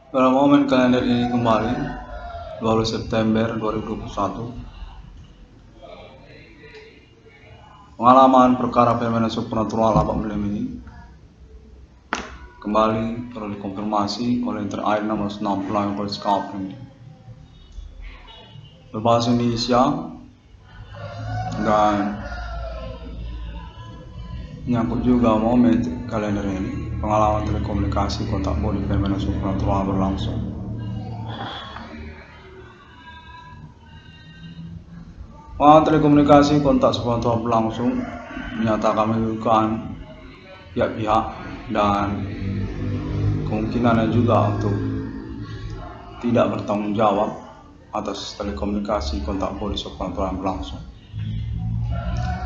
Pada momen kalender ini kembali 12 September 2021, pengalaman perkara fenomena supernatural abad milenium ini kembali perlu dikonfirmasi oleh terakhir 660 yang ini berbahasa Indonesia dan menyangkut juga momen kalender ini, pengalaman telekomunikasi kontak bodi fenomena supernatural berlangsung. Pengalaman telekomunikasi kontak supernatural berlangsung menyatakan menyebutkan pihak-pihak dan kemungkinannya juga untuk tidak bertanggung jawab atas telekomunikasi kontak bodi supernatural yang berlangsung.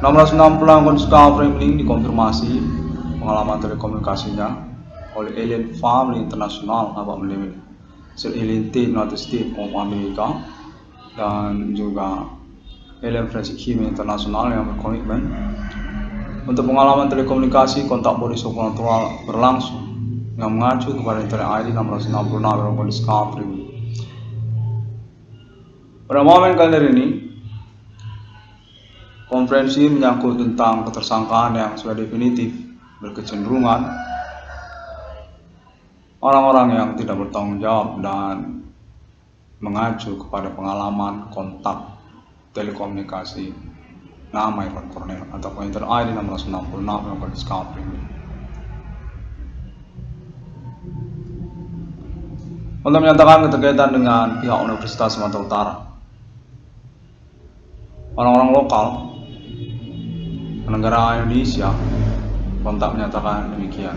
660 kontak ini dikonfirmasi pengalaman telekomunikasinya oleh Alien Family International abad milenium, Alien United States of America, dan juga Alien Forensic Human International yang berkomitmen untuk pengalaman telekomunikasi kontak bodi supernatural berlangsung yang mengacu kepada Internet ID 666 yang Discovery. Pada momen kalender ini, konferensi menyangkut tentang ketersangkaan yang sudah definitif berkecenderungan orang-orang yang tidak bertanggung jawab dan mengacu kepada pengalaman kontak telekomunikasi nama Irfan Cornel atau Internet ID 666 yang Discovery. Untuk menyatakan keterkaitan dengan pihak Universitas Sumatera Utara, orang-orang lokal negara Indonesia kontak menyatakan demikian.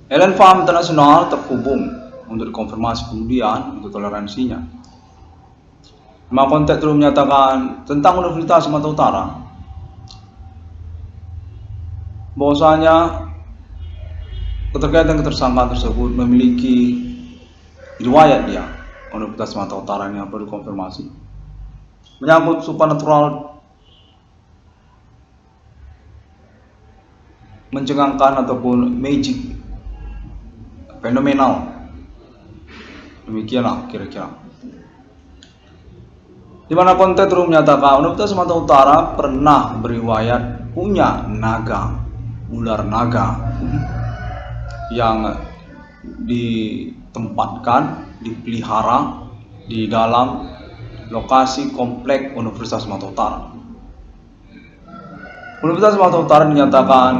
Alien Farm International terhubung untuk dikonfirmasi kemudian untuk toleransinya. Nama kontak terus menyatakan tentang Universitas Sumatera Utara bahwasanya keterkaitan ketersangkaan tersebut memiliki riwayat dia. Universitas Sumatera Utara ini perlu dikonfirmasi menyangkut supernatural, mencengangkan ataupun magic, fenomenal. Demikianlah kira-kira. Di mana konten terus menyatakan Universitas Sumatera Utara pernah beriwayat punya naga, ular naga yang ditempatkan, dipelihara di dalam lokasi komplek Universitas Sumatera Utara. Universitas Sumatera Utara dinyatakan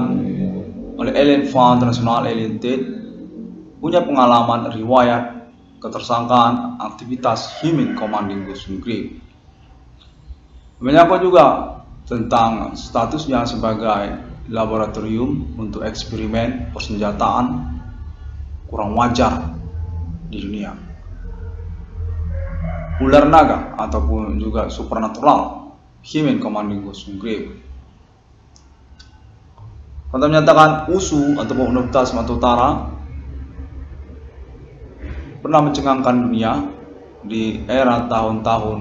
oleh Alien Farm International Alien Tate punya pengalaman riwayat ketersangkaan aktivitas Human Commanding Ghost Grave. Menyangkut juga tentang statusnya sebagai laboratorium untuk eksperimen persenjataan kurang wajar di dunia. Ular naga ataupun juga supernatural Human Commanding Ghost Grave. Kontak menyatakan USU ataupun Universitas Sumatera Utara pernah mencengangkan dunia di era tahun-tahun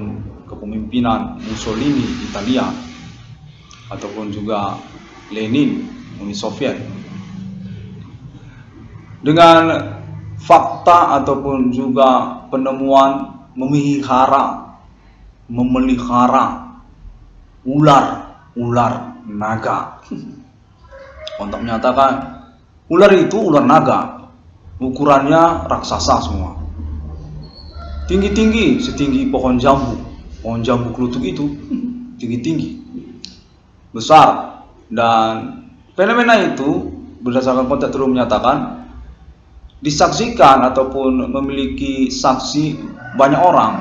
kepemimpinan Mussolini Italia ataupun juga Lenin Uni Soviet dengan fakta ataupun juga penemuan memelihara ular naga. Kontak menyatakan ular itu ular naga, ukurannya raksasa semua, tinggi-tinggi setinggi pohon jambu kelutuk itu, tinggi-tinggi, besar. Dan fenomena itu berdasarkan kontak terus menyatakan disaksikan ataupun memiliki saksi banyak orang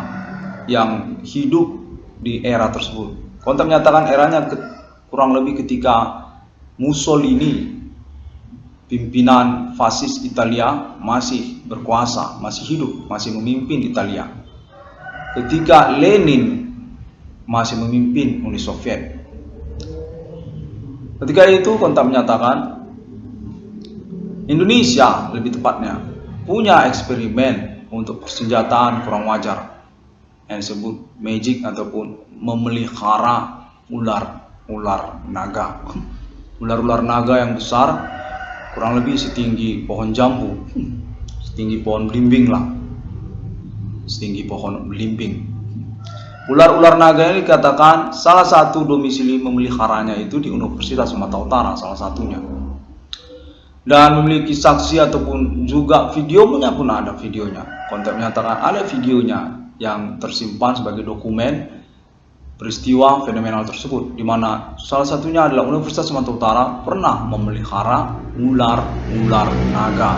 yang hidup di era tersebut. Kontak menyatakan eranya kurang lebih ketika Mussolini, pimpinan fasis Italia, masih berkuasa, masih hidup, masih memimpin Italia. Ketika Lenin masih memimpin Uni Soviet. Ketika itu kontak menyatakan Indonesia lebih tepatnya punya eksperimen untuk persenjataan kurang wajar yang disebut magic ataupun memelihara ular naga. Ular naga yang besar kurang lebih setinggi pohon jambu, setinggi pohon belimbing lah, setinggi pohon belimbing. Ular-ular naga ini dikatakan salah satu domisili memeliharanya itu di Universitas Sumatera Utara, salah satunya. Dan memiliki saksi ataupun juga videonya pun ada videonya. Kontak menyatakan ada videonya yang tersimpan sebagai dokumen peristiwa fenomenal tersebut, di mana salah satunya adalah Universitas Sumatera Utara pernah memelihara ular naga.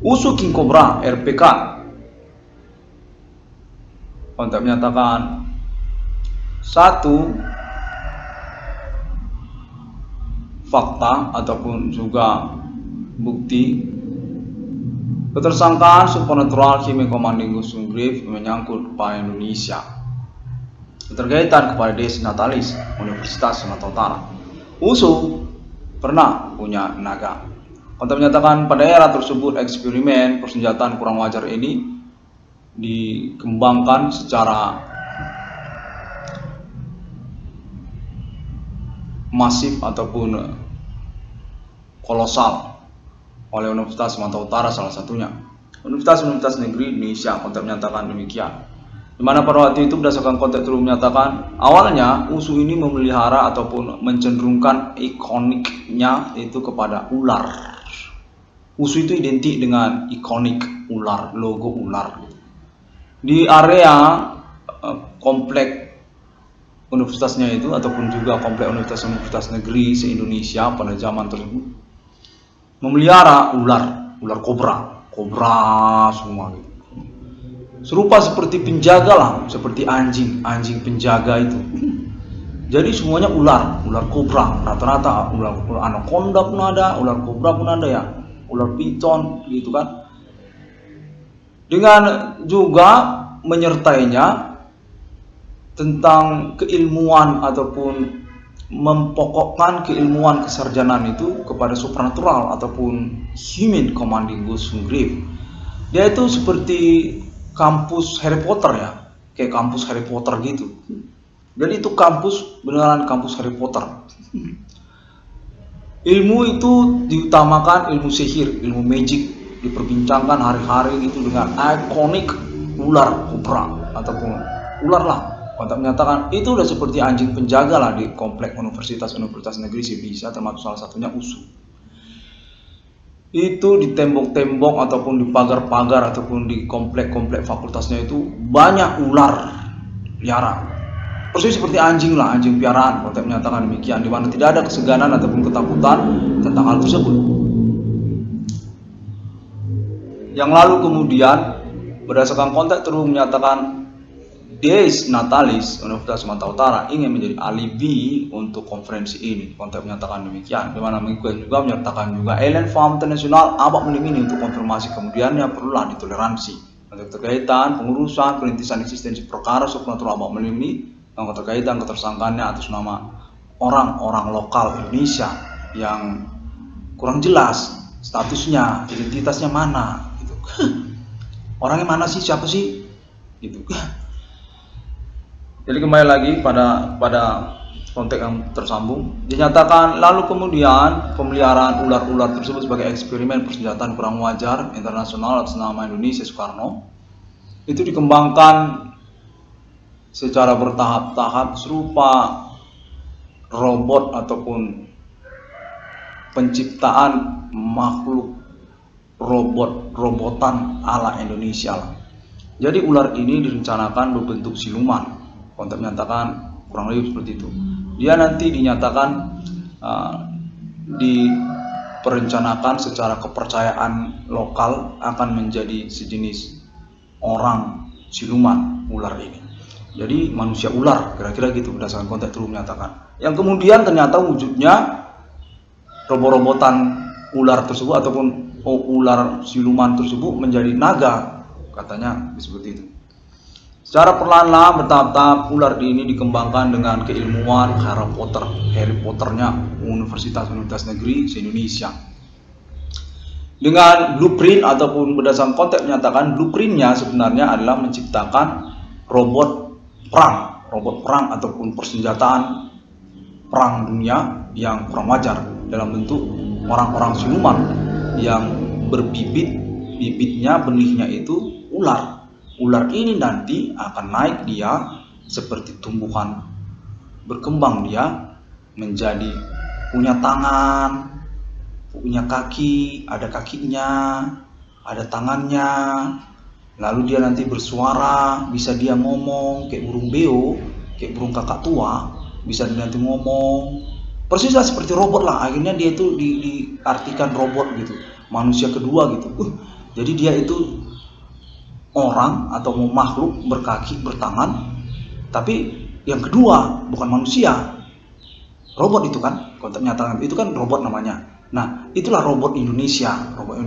Usu King Cobra RPK. Kontak menyatakan satu fakta ataupun juga bukti ketersangkaan supernatural Hime Commanding Gusung Grief menyangkut kepada Indonesia, keterkaitan kepada Desi Natalis Universitas Sumatera Utara. USU pernah punya naga. Kontak menyatakan pada era tersebut eksperimen persenjataan kurang wajar ini dikembangkan secara masif ataupun kolosal oleh Universitas Sumatera Utara, salah satunya Universitas Negeri Indonesia. Kontak menyatakan demikian, di mana pada waktu itu berdasarkan konteks dulu menyatakan awalnya USU ini memelihara ataupun mencenderungkan ikoniknya itu kepada ular. USU itu identik dengan ikonik ular, logo ular. Di area komplek universitasnya itu ataupun juga komplek universitas negeri se-Indonesia pada zaman tersebut memelihara ular kobra semua gitu. Serupa seperti penjaga lah, seperti anjing penjaga itu. Jadi semuanya ular kobra, rata-rata ular anaconda pun ada, ular kobra pun ada ya, ular piton gitu kan. Dengan juga menyertainya tentang keilmuan ataupun mempokokkan keilmuan kesarjanaan itu kepada supernatural ataupun Human Commanding Gusung Grief. Dia itu seperti kampus Harry Potter ya, kayak kampus Harry Potter gitu. Jadi itu kampus beneran kampus Harry Potter. Ilmu itu diutamakan, ilmu sihir, ilmu magic diperbincangkan hari-hari gitu dengan ikonik ular kobra ataupun ular lah. Kontak menyatakan itu udah seperti anjing penjaga lah di komplek universitas negeri sih, bisa termasuk salah satunya USU. Itu di tembok-tembok ataupun di pagar-pagar ataupun di komplek-komplek fakultasnya itu banyak ular liara, persis seperti anjing lah, anjing piaraan. Kontak menyatakan demikian, di mana tidak ada keseganan ataupun ketakutan tentang hal tersebut. Yang lalu kemudian berdasarkan kontak terus menyatakan Desi Natalis Universitas Sumatera Utara ingin menjadi alibi untuk konferensi ini. Kontak menyatakan demikian, di mana mengikuti juga menyertakan juga Alien Farm International abak ini untuk konfirmasi kemudiannya perlulah ditoleransi untuk terkaitan pengurusan perintisan eksistensi perkara supernatural abak ini yang keterkaitan ketersangkaannya atas nama orang-orang lokal Indonesia yang kurang jelas statusnya, identitasnya mana gitu. Orangnya mana sih, siapa sih gitu. Jadi kembali lagi pada konteks yang tersambung, dinyatakan lalu kemudian pemeliharaan ular-ular tersebut sebagai eksperimen persenjataan kurang wajar internasional atas nama Indonesia Soekarno itu dikembangkan secara bertahap-tahap serupa robot ataupun penciptaan makhluk robotan ala Indonesia lah. Jadi ular ini direncanakan berbentuk siluman. Kontak menyatakan kurang lebih seperti itu. Dia nanti dinyatakan diperencanakan secara kepercayaan lokal akan menjadi sejenis orang siluman ular ini. Jadi manusia ular, kira-kira gitu berdasarkan konteks dulu menyatakan. Yang kemudian ternyata wujudnya robot-robotan ular tersebut ataupun ular siluman tersebut menjadi naga, katanya seperti itu. Secara perlahan-lahan bertahap-tahap ular ini dikembangkan dengan keilmuan Harry Potternya Universitas Negeri se-Indonesia. Dengan blueprint ataupun berdasarkan konteks menyatakan blueprintnya sebenarnya adalah menciptakan robot perang ataupun persenjataan perang dunia yang kurang wajar. dalam bentuk orang-orang siluman yang bibitnya, benihnya itu ular. Ular ini nanti akan naik dia seperti tumbuhan, berkembang dia menjadi punya tangan, punya kaki, ada kakinya, ada tangannya. Lalu dia nanti bersuara, bisa dia ngomong kayak burung beo, kayak burung kakak tua, bisa dia nanti ngomong. Persislah seperti robot lah. Akhirnya dia itu diartikan robot gitu, manusia kedua gitu. Jadi dia itu orang atau makhluk berkaki, bertangan, tapi yang kedua bukan manusia. Robot itu kan, konten nyata itu kan robot namanya. Nah, itulah robot Indonesia.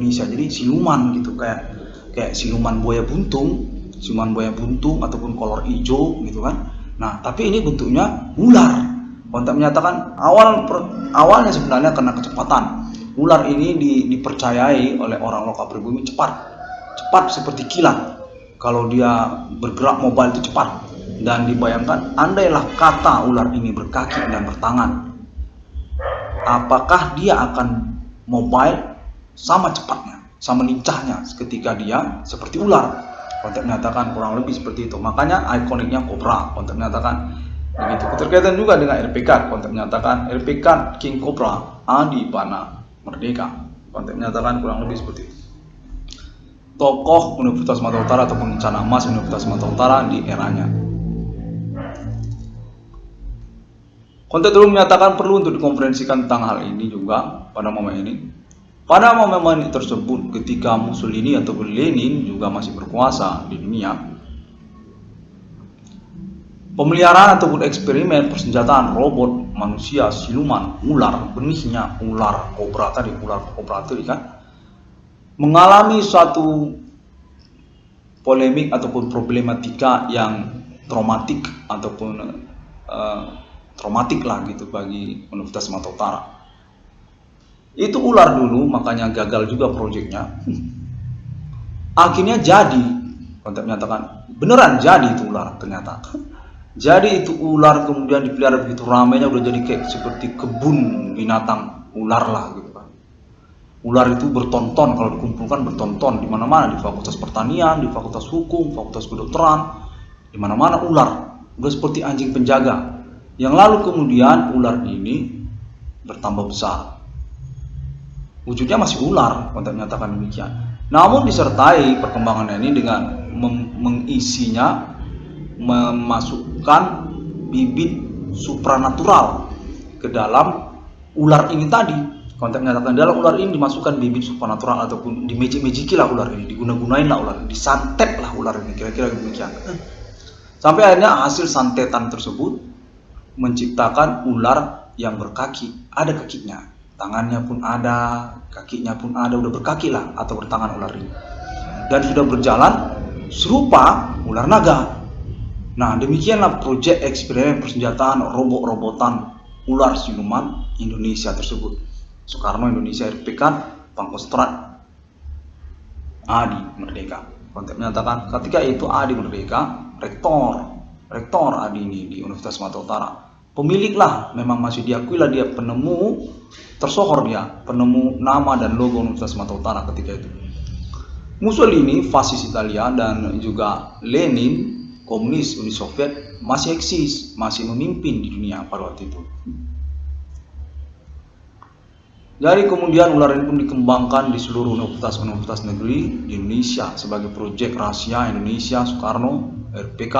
Jadi siluman gitu, kayak siluman buaya buntung ataupun kolor hijau gitu kan. Nah, tapi ini bentuknya ular. Konten menyatakan awalnya sebenarnya karena kecepatan. Ular ini dipercayai oleh orang lokal pribumi cepat seperti kilat. Kalau dia bergerak mobile itu cepat. Dan dibayangkan, andailah kata ular ini berkaki dan bertangan, apakah dia akan mobile sama cepatnya, sama lincahnya ketika dia seperti ular? Konten menyatakan kurang lebih seperti itu. Makanya ikoniknya kobra. Konten menyatakan begitu. Keterkaitan juga dengan RPK. Konten menyatakan RPK King Cobra Adi Pana Merdeka. Konten menyatakan kurang lebih seperti itu. Tokoh Universitas Sumatera Utara ataupun bencana emas Universitas Sumatera Utara di eranya. Konten dulu menyatakan perlu untuk dikonferensikan tentang hal ini juga pada momen ini. Pada momen tersebut ketika Mussolini ataupun Lenin juga masih berkuasa di dunia, pemeliharaan ataupun eksperimen persenjataan robot, manusia, siluman, ular, benihnya ular kobra tadi kan, mengalami suatu polemik ataupun problematika yang traumatik ataupun traumatik lah gitu bagi Universitas Sumatera Utara. Itu ular dulu, makanya gagal juga proyeknya. Akhirnya jadi, konten menyatakan beneran jadi itu ular ternyata. Jadi itu ular kemudian dipelihara begitu ramainya, udah jadi kayak seperti kebun binatang ular lah gitu kan. Ular itu bertonton, kalau dikumpulkan bertonton di mana-mana, di Fakultas Pertanian, di Fakultas Hukum, Fakultas Kedokteran, di mana-mana ular, udah seperti anjing penjaga. Yang lalu kemudian ular ini bertambah besar. Wujudnya masih ular, konten menyatakan demikian. Namun disertai perkembangannya ini dengan mengisinya, memasukkan bibit supranatural ke dalam ular ini tadi. Konten menyatakan dalam ular ini dimasukkan bibit supranatural ataupun dimejik-mejiki lah ular ini, diguna-gunain lah ular ini, disantet lah ular ini, kira-kira demikian. Sampai akhirnya hasil santetan tersebut menciptakan ular yang berkaki, ada kakinya, tangannya pun ada, kakinya pun ada, udah berkaki lah atau bertangan ular ini, dan sudah berjalan serupa ular naga. Nah, demikianlah proyek eksperimen persenjataan robot-robotan ular siluman Indonesia tersebut. Soekarno Indonesia RPK Pangkostrat Adi Merdeka. Konten menyatakan ketika itu Adi Merdeka rektor Adi ini di Universitas Sumatera Utara, pemilik lah, memang masih diakui lah dia penemu tersohor, dia penemu nama dan logo Universitas Sumatera Utara ketika itu. Mussolini fasis Italia dan juga Lenin komunis Uni Soviet masih eksis, masih memimpin di dunia pada waktu itu. Jadi kemudian ular ini pun dikembangkan di seluruh universitas negeri di Indonesia sebagai proyek rahasia Indonesia Soekarno RPK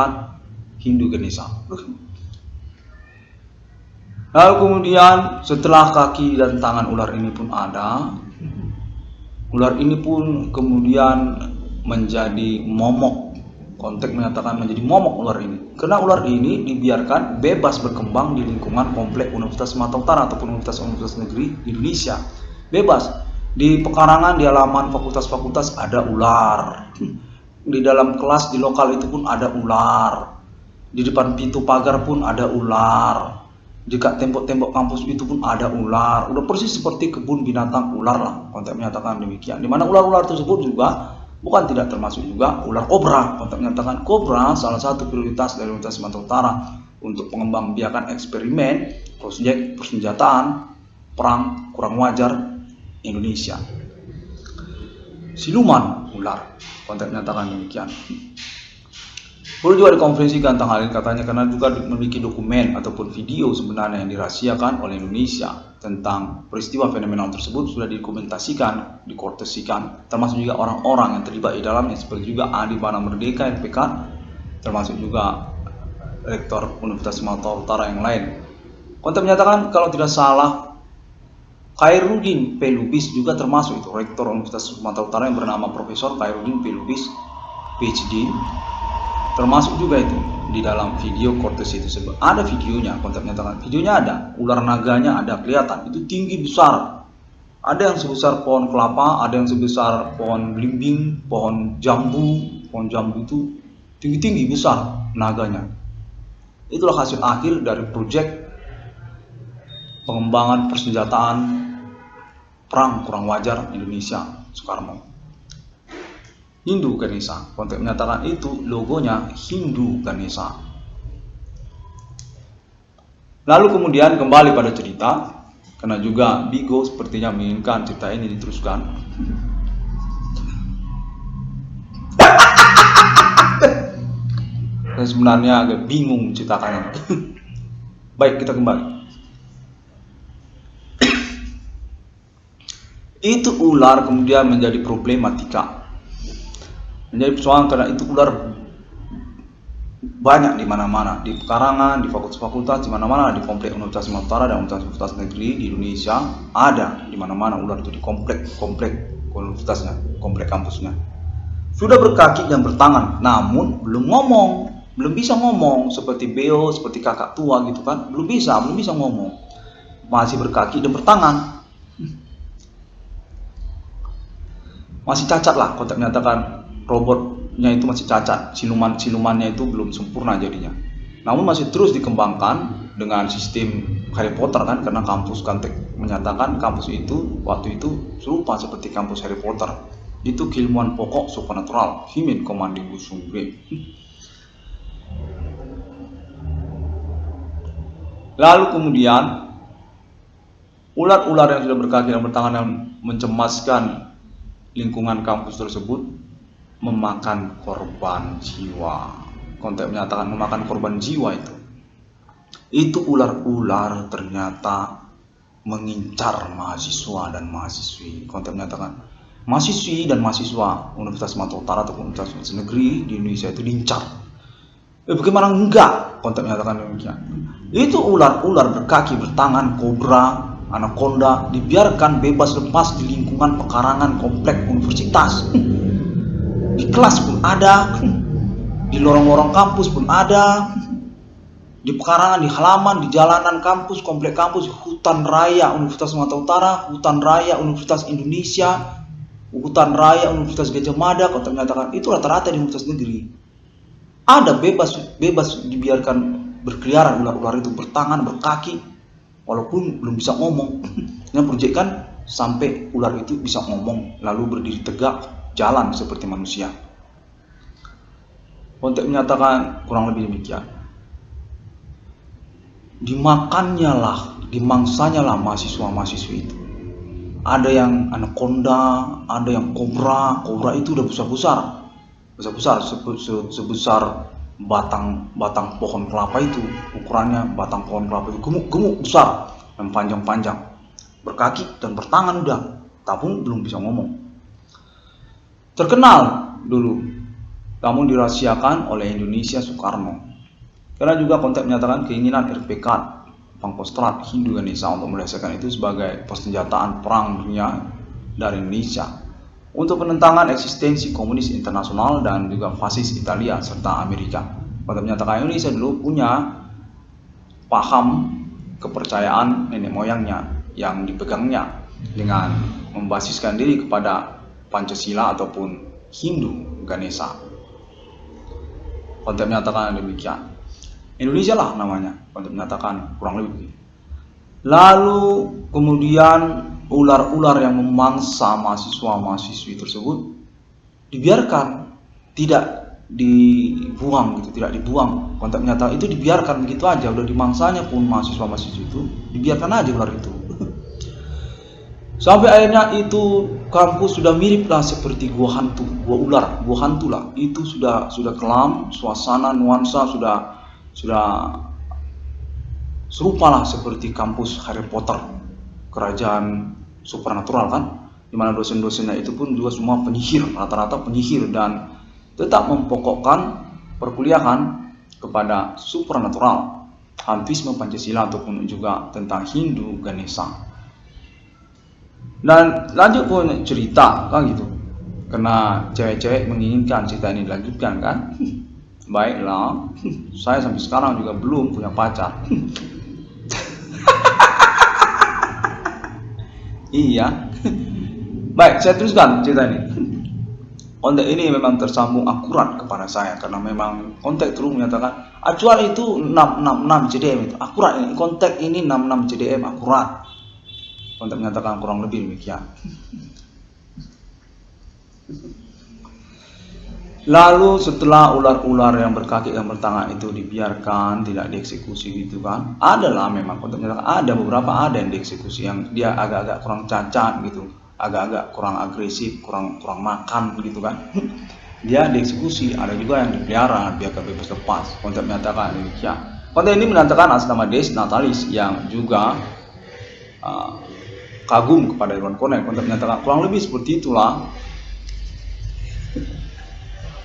Hindu Ganesha. Lalu kemudian setelah kaki dan tangan ular ini pun ada, ular ini pun kemudian menjadi momok. Konteks menyatakan menjadi momok ular ini, karena ular ini dibiarkan bebas berkembang di lingkungan komplek Universitas Sumatera Utara ataupun universitas negeri Indonesia. Bebas di pekarangan, di halaman fakultas-fakultas ada ular, di dalam kelas di lokal itu pun ada ular, di depan pintu pagar pun ada ular, jika tembok-tembok kampus itu pun ada ular. Udah persis seperti kebun binatang ular lah, konteks menyatakan demikian. Dimana ular-ular tersebut juga bukan tidak termasuk juga ular kobra. Konteks menyatakan kobra salah satu prioritas dari Universitas Sumatera Utara untuk pengembangbiakan eksperimen proyek persenjataan perang kurang wajar Indonesia. Siluman ular, konteks menyatakan demikian. Perlu juga dikonferensikan tentang hal ini katanya karena juga memiliki dokumen ataupun video sebenarnya yang dirahasiakan oleh Indonesia tentang peristiwa fenomenal tersebut sudah didokumentasikan, dikortesikan, termasuk juga orang-orang yang terlibat di dalamnya seperti juga Adi Bana Merdeka RPK, termasuk juga Rektor Universitas Sumatera Utara yang lain. Konteks menyatakan kalau tidak salah Khairuddin P. Lubis juga termasuk itu Rektor Universitas Sumatera Utara yang bernama Profesor Khairuddin P. Lubis PhD, termasuk juga itu di dalam video kortes itu tersebut. Ada videonya, konteks menyatakan videonya ada, ular naganya ada kelihatan, itu tinggi besar. Ada yang sebesar pohon kelapa, ada yang sebesar pohon belimbing, pohon jambu. Pohon jambu itu tinggi-tinggi besar naganya. Itulah hasil akhir dari proyek pengembangan persenjataan perang kurang wajar Indonesia Soekarno. Hindu Ganesha, konteks menyatakan itu logonya Hindu Ganesha. Lalu kemudian kembali pada cerita, karena juga Bigo sepertinya menginginkan cerita ini diteruskan. Dan sebenarnya agak bingung menceritakannya. Baik, kita kembali. Itu ular kemudian menjadi problematika. Menjadi persoalan karena itu ular banyak di mana-mana, di pekarangan, di fakultas-fakultas, di mana-mana, di komplek Universitas Sumatera dan Universitas Negeri di Indonesia ada di mana-mana ular itu di komplek universitasnya, komplek kampusnya. Sudah berkaki dan bertangan, namun belum ngomong, belum bisa ngomong seperti beo, seperti kakak tua gitu kan, belum bisa ngomong, masih berkaki dan bertangan, masih cacat lah, konteks menyatakan robotnya itu masih cacat, silumannya itu belum sempurna jadinya. Namun masih terus dikembangkan dengan sistem Harry Potter kan, karena kampus Kantek menyatakan kampus itu waktu itu serupa seperti kampus Harry Potter. Itu keilmuan pokok supernatural, Himin Komandi Busungre. Lalu kemudian ular-ular yang sudah berkaki dan bertangan yang mencemaskan lingkungan kampus tersebut memakan korban jiwa. Konteks menyatakan memakan korban jiwa itu ular-ular ternyata mengincar mahasiswa dan mahasiswi. Konteks menyatakan mahasiswi dan mahasiswa Universitas Sumatera Utara ataupun Universitas Negeri di Indonesia itu diincar. Bagaimana enggak? Konteks menyatakan demikian. Itu ular-ular berkaki bertangan, kobra, anaconda dibiarkan bebas lepas di lingkungan pekarangan komplek universitas. Di kelas pun ada, di lorong-lorong kampus pun ada, di pekarangan, di halaman, di jalanan kampus, komplek kampus, hutan raya Universitas Sumatera Utara, hutan raya Universitas Indonesia, hutan raya Universitas Gajah Mada, konteks menyatakan itu rata-rata di Universitas Negeri. Ada bebas dibiarkan berkeliaran ular-ular itu bertangan, berkaki, walaupun belum bisa ngomong. Yang proyekkan sampai ular itu bisa ngomong, lalu berdiri tegak, jalan seperti manusia. Konteks menyatakan kurang lebih demikian. Dimakannya lah, dimangsanya lah mahasiswa-mahasiswi itu. Ada yang anaconda, ada yang kobra itu udah besar-besar, sebesar batang pohon kelapa itu, ukurannya batang pohon kelapa itu gemuk besar dan panjang-panjang, berkaki dan bertangan udah, tapi belum bisa ngomong. Terkenal dulu, namun dirahasiakan oleh Indonesia Soekarno. Karena juga konteks menyatakan keinginan RPK Pangkostrat Hindu Ganesha untuk merahasiakan itu sebagai persenjataan perang dunia dari Indonesia untuk penentangan eksistensi komunis internasional dan juga fasis Italia serta Amerika. Konteks menyatakan Indonesia dulu punya paham kepercayaan nenek moyangnya yang dipegangnya dengan membasiskan diri kepada Pancasila ataupun Hindu Ganesha. Konteks menyatakan demikian. Indonesia lah namanya, konteks menyatakan kurang lebih begitu. Lalu kemudian ular-ular yang memangsa mahasiswa-mahasiswi tersebut dibiarkan, tidak dibuang gitu, tidak dibuang. Konteks menyatakan itu dibiarkan begitu aja, udah dimangsanya pun mahasiswa-mahasiswi itu dibiarkan aja ular itu. Sampai akhirnya itu kampus sudah mirip lah seperti gua hantu, gua ular, gua hantu lah. Itu sudah kelam, suasana nuansa sudah serupa lah seperti kampus Harry Potter, kerajaan supernatural kan, dimana dosen-dosennya itu pun juga semua penyihir, rata-rata penyihir, dan tetap mempokokkan perkuliahan kepada supernatural, hantisme Pancasila ataupun juga tentang Hindu Ganesha. Dan lanjut pun cerita kan gitu, karena cewek-cewek menginginkan cerita ini dilanjutkan kan. Baiklah, saya sampai sekarang juga belum punya pacar. Iya. Baik, saya teruskan cerita ini. Konteks ini memang tersambung akurat kepada saya, karena memang konteks terus menyatakan acuan itu 666 CDM itu akurat. Ini konteks ini 66 CDM akurat. Konteks menyatakan kurang lebih demikian. Lalu setelah ular-ular yang berkaki dan bertangan itu dibiarkan, tidak dieksekusi gitu kan, adalah memang konteks menyatakan ada beberapa yang dieksekusi, yang dia agak-agak kurang cacat gitu, agak-agak kurang agresif, kurang makan begitu kan. Dia dieksekusi. Ada juga yang dipelihara, biarkan bebas lepas. Konteks menyatakan demikian. Konteks ini menyatakan atas nama Des Natalis yang juga kagum kepada Irwan Cornell. Konteks menyatakan kurang lebih seperti itulah.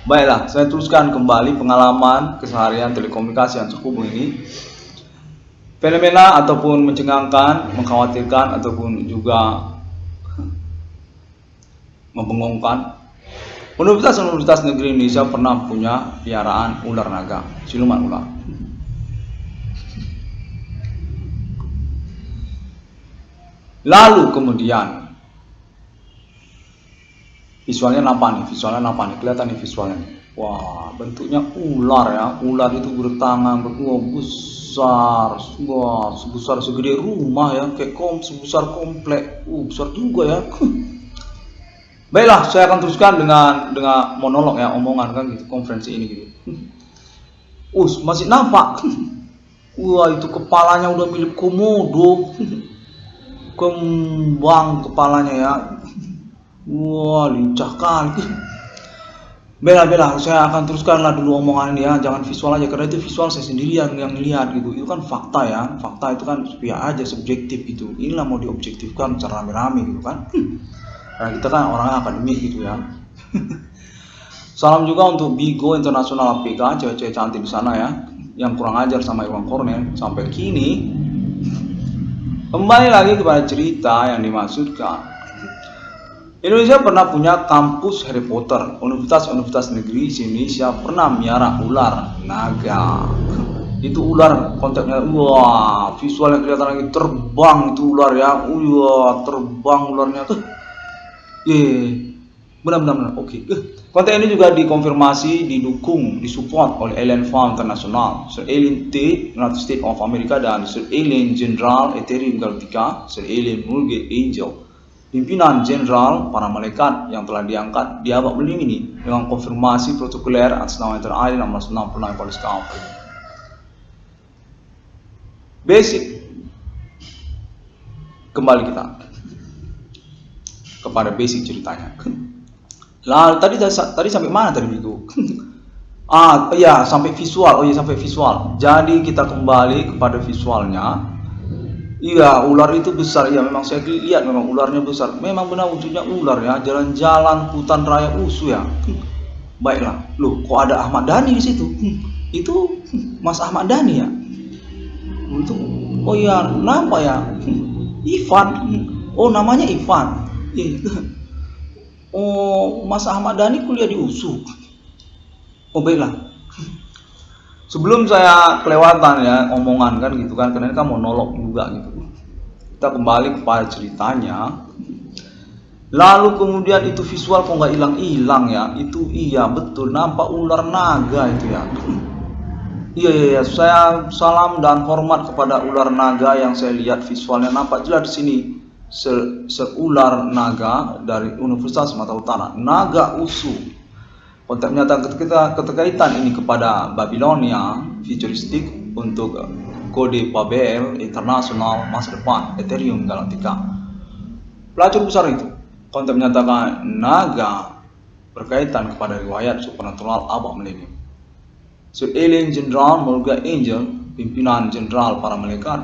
Baiklah, saya teruskan kembali pengalaman keseharian telekomunikasi yang terhubung ini. Fenomena ataupun mencengangkan, mengkhawatirkan ataupun juga membengongkan. Universitas negeri Indonesia pernah punya piaraan ular naga, siluman ular. Lalu kemudian visualnya nampak nih, kelihatan nih visualnya nih. Wah, bentuknya ular ya, ular itu bertangan, besar, wah, sebesar segede rumah ya, kayak sebesar komplek, besar juga ya. Baiklah, saya akan teruskan dengan monolog ya, omongan kan gitu, konferensi ini gitu. Masih nampak. Wah, itu kepalanya udah mirip komodo. Kembang kepalanya ya. Wah, lincah kali. Bela, saya akan teruskanlah dulu omongan ini ya, jangan visual aja, karena itu visual saya sendiri yang lihat gitu. Itu kan fakta ya, fakta itu kan ya aja subjektif gitu. Inilah mau diobjektifkan secara rame-rame gitu kan. Nah, kita kan orang akademik gitu ya. Salam juga untuk Bigo Internasional APK, cewek-cewek cantik di sana ya, yang kurang ajar sama Irwan Cornell sampai kini. Kembali lagi kepada cerita yang dimaksudkan. Indonesia pernah punya kampus Harry Potter. Universitas negeri Indonesia pernah miara ular naga. Itu ular konteksnya, wah, visualnya kelihatan lagi terbang itu ular ya. Wah, terbang ularnya tuh. Benar. Oke. Konten ini juga dikonfirmasi, didukung, disupport oleh Alien Farm International, Sir Alien Tate, United States of America, dan Sir Alien General Ethereum Galactica, Sir Alien Mulge Angel, pimpinan jenderal para malaikat yang telah diangkat di abad belim ini dengan konfirmasi protokoler atas nama Inter-Alien 1669 Police Council. Basic. Kembali kita kepada basic ceritanya. Lah tadi sampai mana tadi itu? Sampai visual. Sampai visual. Jadi kita kembali kepada visualnya. Iya, ular itu besar ya, memang saya lihat memang ularnya besar. Memang benar wujudnya ular ya, jalan-jalan hutan raya ya. Baiklah, loh kok ada Ahmad Dhani di situ? Itu Mas Ahmad Dhani ya? Itu nampak ya. Ivan. Namanya Ivan. Mas Ahmad Dhani kuliah di USU. Baiklah. Sebelum saya kelewatan ya omongan kan gitu kan, karena ini kan monolog juga gitu. Kita kembali kepada ceritanya. Lalu kemudian itu visual kok nggak hilang ya? Itu iya betul, nampak ular naga itu ya. Iya, saya salam dan hormat kepada ular naga yang saya lihat visualnya nampak jelas di sini. Ular naga dari Universitas Sumatera Utara, naga USU. Konteks menyatakan keterkaitan ini kepada Babilonia futuristik untuk kode Babel internasional masa depan Ethereum Galactica. Pelacur besar itu. Konten menyatakan naga berkaitan kepada riwayat supernatural abad milenium. Sir Alien General Morgan Angel, pimpinan jenderal para malaikat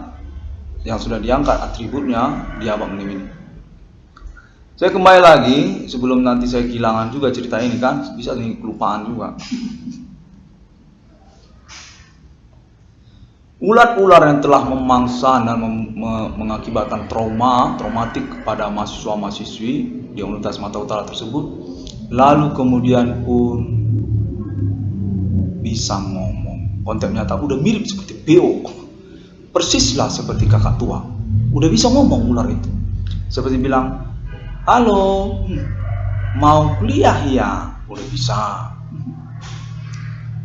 yang sudah diangkat atributnya di abad milenium ini. Saya kembali lagi sebelum nanti saya kehilangan juga cerita ini kan, bisa nih kelupaan juga. Ular-ular yang telah memangsa dan mengakibatkan traumatik kepada mahasiswa-mahasiswi di Universitas Sumatera Utara tersebut, lalu kemudian pun bisa ngomong. Konten nyata udah mirip seperti Beo, persislah seperti kakak tua, udah bisa ngomong ular itu. Seperti bilang, halo, mau kuliah ya? Udah bisa.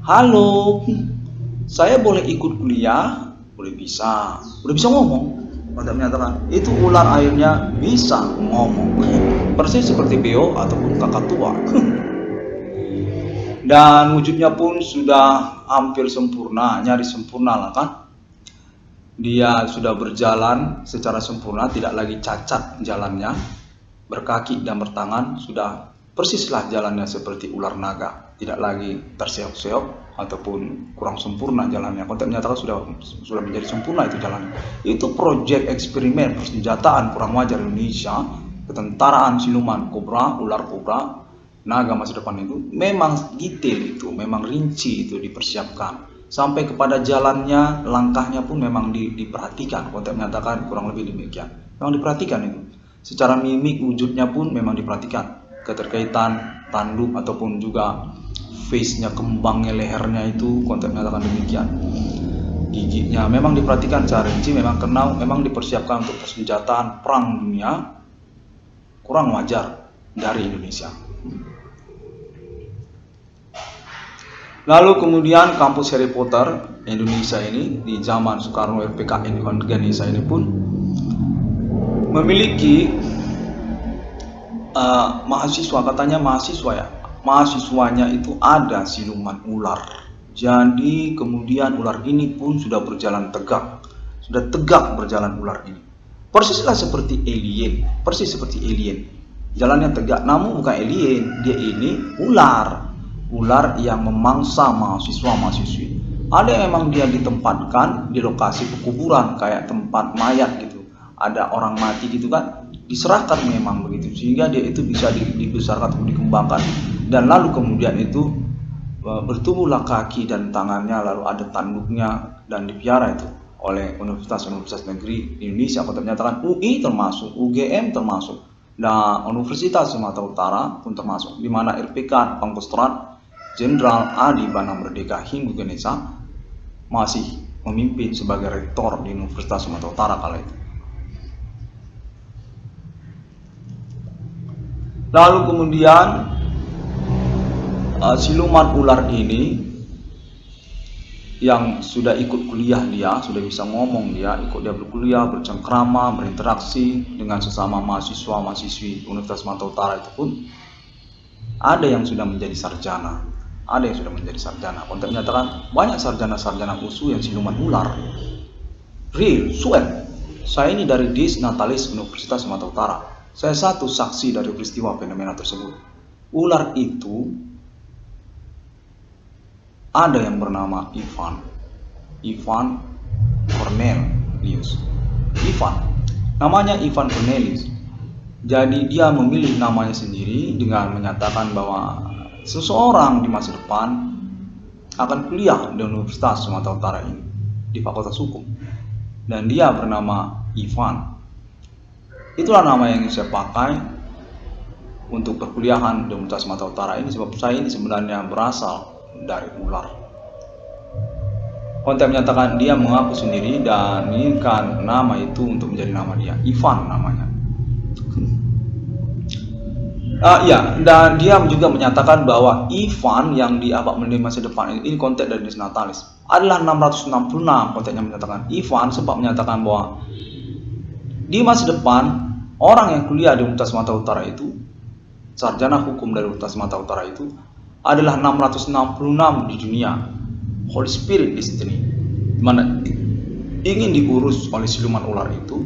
Halo, saya boleh ikut kuliah? Udah bisa ngomong. Konten menyatakan itu ular airnya bisa ngomong, persis seperti Beo ataupun kakak tua. Dan wujudnya pun sudah hampir sempurna, nyaris sempurna lah kan. Dia sudah berjalan secara sempurna, tidak lagi cacat jalannya, berkaki dan bertangan, sudah persislah jalannya seperti ular naga, tidak lagi terseok-seok ataupun kurang sempurna jalannya. Konten menyatakan sudah menjadi sempurna itu jalannya. Itu proyek eksperimen persenjataan kurang wajar Indonesia, ketentaraan siluman kobra, ular kobra, naga masa depan itu memang detail, itu memang rinci, itu dipersiapkan sampai kepada jalannya, langkahnya pun memang diperhatikan. Konten menyatakan kurang lebih demikian, memang diperhatikan itu secara mimik, wujudnya pun memang diperhatikan, keterkaitan tanduk ataupun juga face-nya, kembangnya, lehernya itu konten menyatakan demikian. Giginya memang diperhatikan secara rinci, memang dipersiapkan untuk persenjataan perang dunia kurang wajar dari Indonesia. Lalu kemudian kampus Harry Potter Indonesia ini di zaman Soekarno RPKN Indonesia ini pun memiliki mahasiswa, katanya mahasiswanya itu ada siluman ular. Jadi kemudian ular ini pun sudah berjalan tegak, berjalan ular ini. Persislah seperti alien, jalannya tegak, namun bukan alien, dia ini ular yang memangsa mahasiswa-mahasiswi. Ada yang memang dia ditempatkan di lokasi pekuburan kayak tempat mayat gitu, ada orang mati gitu kan, diserahkan memang begitu, sehingga dia itu bisa dibesarkan atau dikembangkan, dan lalu kemudian itu bertumbuhlah kaki dan tangannya, lalu ada tanduknya, dan dipiara itu oleh universitas-universitas negeri Indonesia. Kota menyatakan UI termasuk, UGM termasuk, dan Universitas Sumatera Utara pun termasuk, di mana RPK Pangkostrat Jenderal Adi Bana Merdeka Hindu Ganesha masih memimpin sebagai rektor di Universitas Sumatera Utara kala itu. Lalu kemudian siluman ular ini yang sudah ikut kuliah, dia sudah bisa ngomong, dia berkuliah, bercengkrama, berinteraksi dengan sesama mahasiswa-mahasiswi Universitas Sumatera Utara itu pun ada yang sudah menjadi sarjana, Konten menyatakan banyak sarjana-sarjana USU yang siluman ular. Real, sweat. Saya ini dari Dis Natalis Universitas Sumatera Utara. Saya satu saksi dari peristiwa fenomena tersebut. Ular itu ada yang bernama Ivan Cornelius. Namanya Ivan Cornelius. Jadi dia memilih namanya sendiri dengan menyatakan bahwa seseorang di masa depan akan kuliah di Universitas Sumatera Utara ini, di Fakultas Hukum, dan dia bernama Ivan. Itulah nama yang saya pakai untuk perkuliahan di Universitas Sumatera Utara ini, sebab saya ini sebenarnya berasal dari ular. Konten menyatakan dia mengaku sendiri dan menginginkan nama itu untuk menjadi nama dia, Ivan namanya. Dan dia juga menyatakan bahwa Ivan yang di abad milenium masa depan ini konten dari Dis Natalis adalah 666. Kontennya menyatakan Ivan sempat menyatakan bahwa di masa depan orang yang kuliah di Universitas Sumatera Utara itu, sarjana hukum dari Universitas Sumatera Utara itu adalah 666 di dunia. Holy Spirit Destiny, di mana ingin diurus oleh siluman ular itu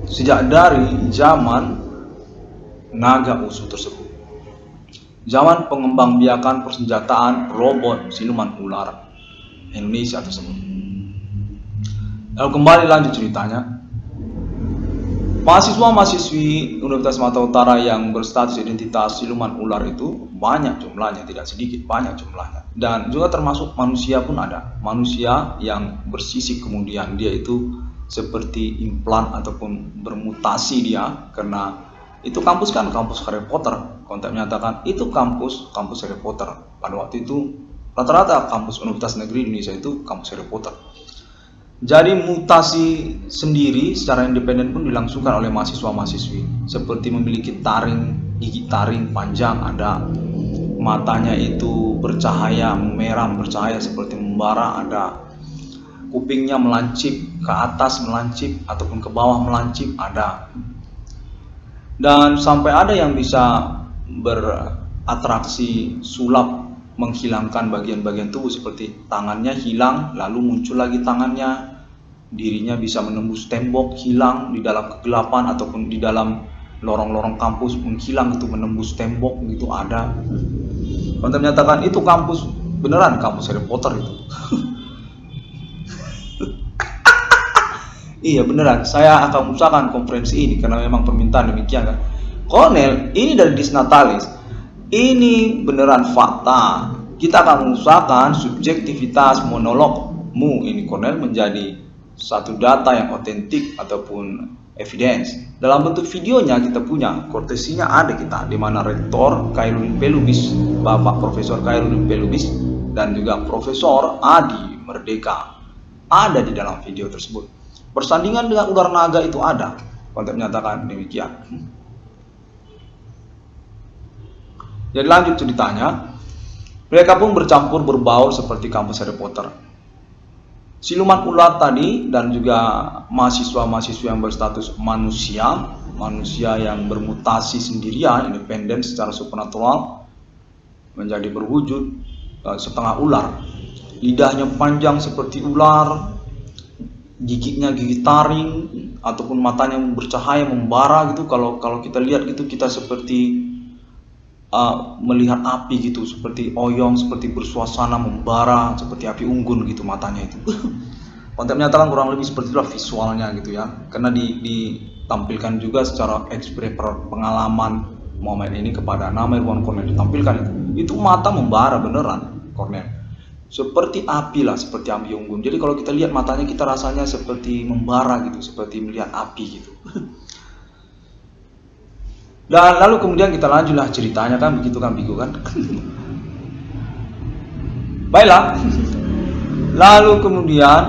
sejak dari zaman naga musuh tersebut. Zaman pengembangbiakan persenjataan robot siluman ular Indonesia tersebut. Lalu kembali lanjut ceritanya. Mahasiswa-mahasiswi Universitas Sumatera Utara yang berstatus identitas siluman ular itu banyak jumlahnya, tidak sedikit, banyak jumlahnya. Dan juga termasuk manusia pun ada. Manusia yang bersisik kemudian dia itu seperti implan ataupun bermutasi dia, karena itu kampus kan kampus Harry Potter. Kontak menyatakan itu kampus Harry Potter. Pada waktu itu rata-rata kampus Universitas Negeri Indonesia itu kampus Harry Potter. Jadi mutasi sendiri secara independen pun dilangsungkan oleh mahasiswa-mahasiswi, seperti memiliki gigi taring panjang, ada matanya itu bercahaya, merah bercahaya seperti membara, ada kupingnya melancip ke atas, melancip ataupun ke bawah melancip, ada. Dan sampai ada yang bisa beratraksi sulap, menghilangkan bagian-bagian tubuh seperti tangannya hilang lalu muncul lagi tangannya, dirinya bisa menembus tembok, hilang di dalam kegelapan ataupun di dalam lorong-lorong kampus menghilang gitu, menembus tembok gitu, ada. Konten menyatakan itu kampus beneran, kampus Harry Potter itu. Iya beneran, saya akan usahakan konferensi ini karena memang permintaan demikian kan. Kornel, ini dari Disnatalis. Ini beneran fakta. Kita akan mengusahakan subjektivitas monologmu ini Kornel menjadi satu data yang otentik ataupun evidence. Dalam bentuk videonya kita punya, kortesinya ada kita, di mana Rektor Khairudin P. Lubis, Bapak Profesor Khairudin P. Lubis, dan juga Profesor Adi Merdeka ada di dalam video tersebut. Persandingan dengan ular naga itu ada. Konten menyatakan demikian. Jadi lanjut ceritanya, mereka pun bercampur berbaur seperti kampus Harry Potter. Siluman ular tadi dan juga mahasiswa-mahasiswa yang berstatus manusia yang bermutasi sendirian, independen secara supernatural, menjadi berwujud setengah ular. Lidahnya panjang seperti ular, giginya gigi taring, ataupun matanya bercahaya membara gitu. Kalau kita lihat gitu, kita seperti melihat api gitu, seperti oyong, seperti bersuasana membara, seperti api unggun gitu matanya itu. Konten menyatakan kurang lebih seperti itulah visualnya gitu ya, karena ditampilkan juga secara ekspresi pengalaman momen ini kepada nama Irwan Kornel ditampilkan itu mata membara beneran Kornel, seperti api lah, seperti api unggun. Jadi kalau kita lihat matanya kita rasanya seperti membara gitu, seperti melihat api gitu. Dan lalu kemudian kita lanjutlah ceritanya kan, begitu kan Bigo kan. Baiklah. Lalu kemudian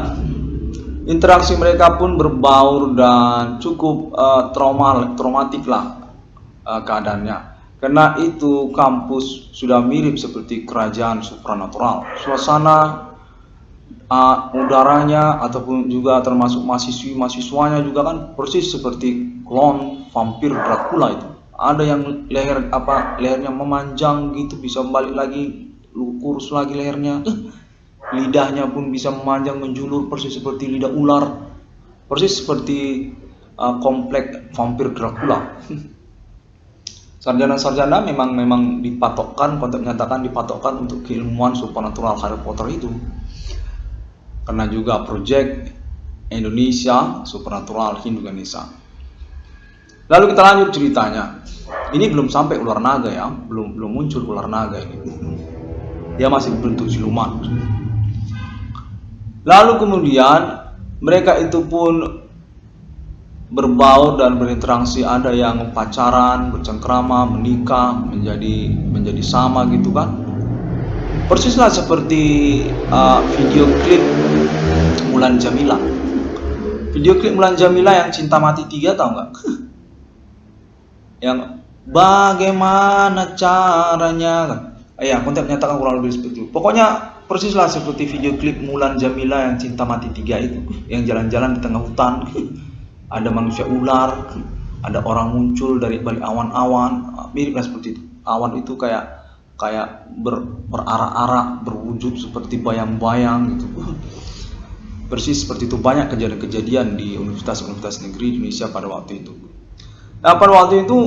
interaksi mereka pun berbaur dan cukup traumatik lah keadaannya. Karena itu kampus sudah mirip seperti kerajaan supranatural. Suasana udaranya ataupun juga termasuk mahasiswanya juga kan persis seperti klon vampir Dracula itu. Ada yang lehernya memanjang gitu, bisa balik lagi, kurus lagi lehernya. Lidahnya pun bisa memanjang menjulur persis seperti lidah ular, persis seperti komplek vampir Dracula. Sarjana-sarjana memang dipatokkan, konten menyatakan dipatokkan untuk keilmuan supernatural Harry Potter itu. Karena juga project Indonesia Supernatural Hindu Ganesha. Lalu kita lanjut ceritanya. Ini belum sampai ular naga ya, belum muncul ular naga ini. Dia masih berbentuk siluman. Lalu kemudian mereka itu pun berbaur dan berinteraksi, ada yang pacaran, bercengkrama, menikah, menjadi sama gitu kan. Persislah seperti video klip Mulan Jamila. Video klip Mulan Jamila yang Cinta Mati 3, tahu nggak? Yang bagaimana caranya kan? Ya, konten menyatakan kurang lebih seperti itu. Pokoknya persislah seperti video klip Mulan Jamila yang Cinta Mati 3 itu, yang jalan-jalan di tengah hutan. Ada manusia ular, ada orang muncul dari balik awan-awan, miriplah seperti itu. Awan itu kayak berarak-arak, berwujud seperti bayang-bayang gitu. Persis seperti itu, banyak kejadian-kejadian di universitas-universitas negeri Indonesia pada waktu itu. Pada waktu itu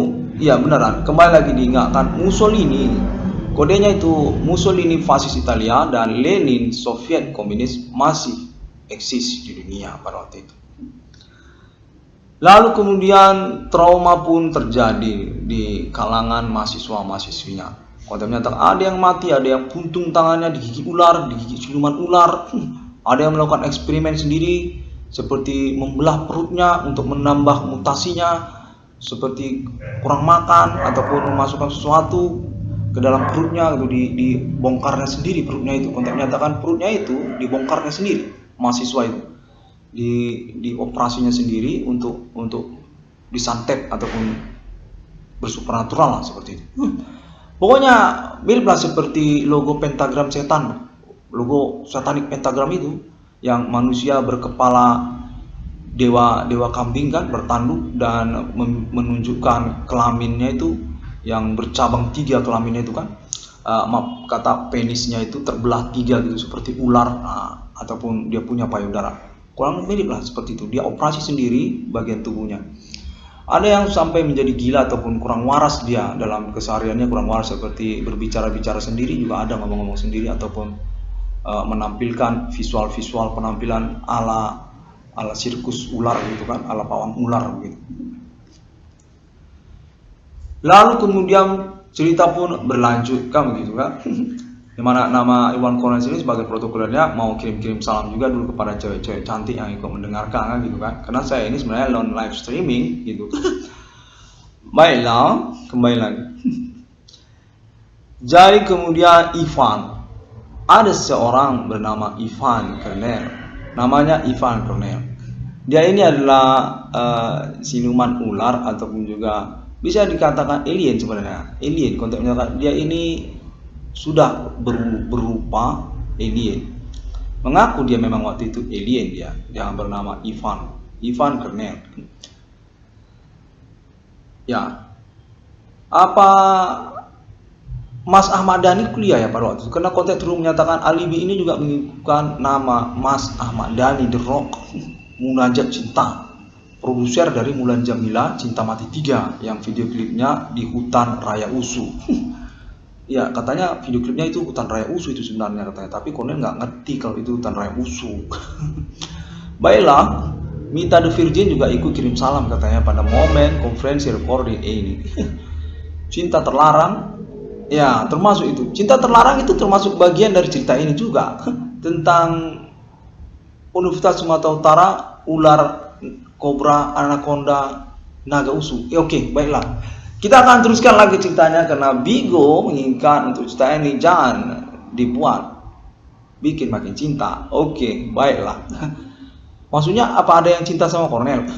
ya beneran, kembali lagi diingatkan, Mussolini kodenya itu Mussolini fasis Italia dan Lenin Soviet komunis masih eksis di dunia pada waktu itu. Lalu kemudian trauma pun terjadi di kalangan mahasiswa-mahasiswinya. Kalau ternyata ada yang mati, ada yang puntung tangannya digigit ular, digigit siluman ular, ada yang melakukan eksperimen sendiri seperti membelah perutnya untuk menambah mutasinya, seperti kurang makan ataupun memasukkan sesuatu ke dalam perutnya, itu dibongkarnya sendiri perutnya itu. Kalau ternyata perutnya itu dibongkarnya sendiri mahasiswa itu. Di operasinya sendiri untuk disantet ataupun bersupranatural lah seperti itu. Pokoknya mirip lah seperti logo pentagram setan, logo satanik pentagram itu yang manusia berkepala dewa kambing kan, bertanduk dan menunjukkan kelaminnya itu yang bercabang 3 kelaminnya itu kan. Kata penisnya itu terbelah 3 gitu seperti ular, ataupun dia punya payudara. Kurang mirip lah seperti itu. Dia operasi sendiri bagian tubuhnya. Ada yang sampai menjadi gila ataupun kurang waras dia dalam kesehariannya, kurang waras seperti berbicara-bicara sendiri juga ada, ngomong-ngomong sendiri ataupun menampilkan visual penampilan ala sirkus ular gitu kan, ala pawang ular gitu. Lalu kemudian cerita pun berlanjut kan begitu kan. Dimana nama Iwan Cornelius ini sebagai protokolernya mau kirim-kirim salam juga dulu kepada cewek-cewek cantik yang ikut mendengarkan kan gitu kan. Karena saya ini sebenarnya lone live streaming gitu. Baiklah, kembali lagi. Jadi kemudian Ivan, ada seorang bernama Ivan Cornell. Namanya Ivan Cornell. Dia ini adalah siluman ular ataupun juga bisa dikatakan alien sebenarnya. Alien, konteksnya dia ini sudah berupa alien. Mengaku dia memang waktu itu alien dia. Dia bernama Ivan Cornell. Ya. Apa Mas Ahmad Dhani kuliah ya pada waktu itu? Karena konteks dulu menyatakan alibi ini juga mengikuti nama Mas Ahmad Dhani The Rock, Munajat Cinta, produser dari Mulan Jamila Cinta Mati 3 yang video klipnya di hutan Raya Usu. Ya katanya video klipnya itu hutan Raya Usu itu sebenarnya katanya, tapi Cornell nggak ngerti kalau itu hutan Raya Usu. Baiklah, Mita The Virgin juga ikut kirim salam katanya pada momen konferensi recording ini. Cinta terlarang, ya termasuk itu. Cinta terlarang itu termasuk bagian dari cerita ini juga tentang Universitas Sumatera Utara, ular, kobra, anaconda, naga usu. Oke, baiklah. Kita akan teruskan lagi ceritanya karena Bigo menginginkan untuk cerita ini jangan dibuat bikin makin cinta. Oke, baiklah. Maksudnya apa ada yang cinta sama Cornell?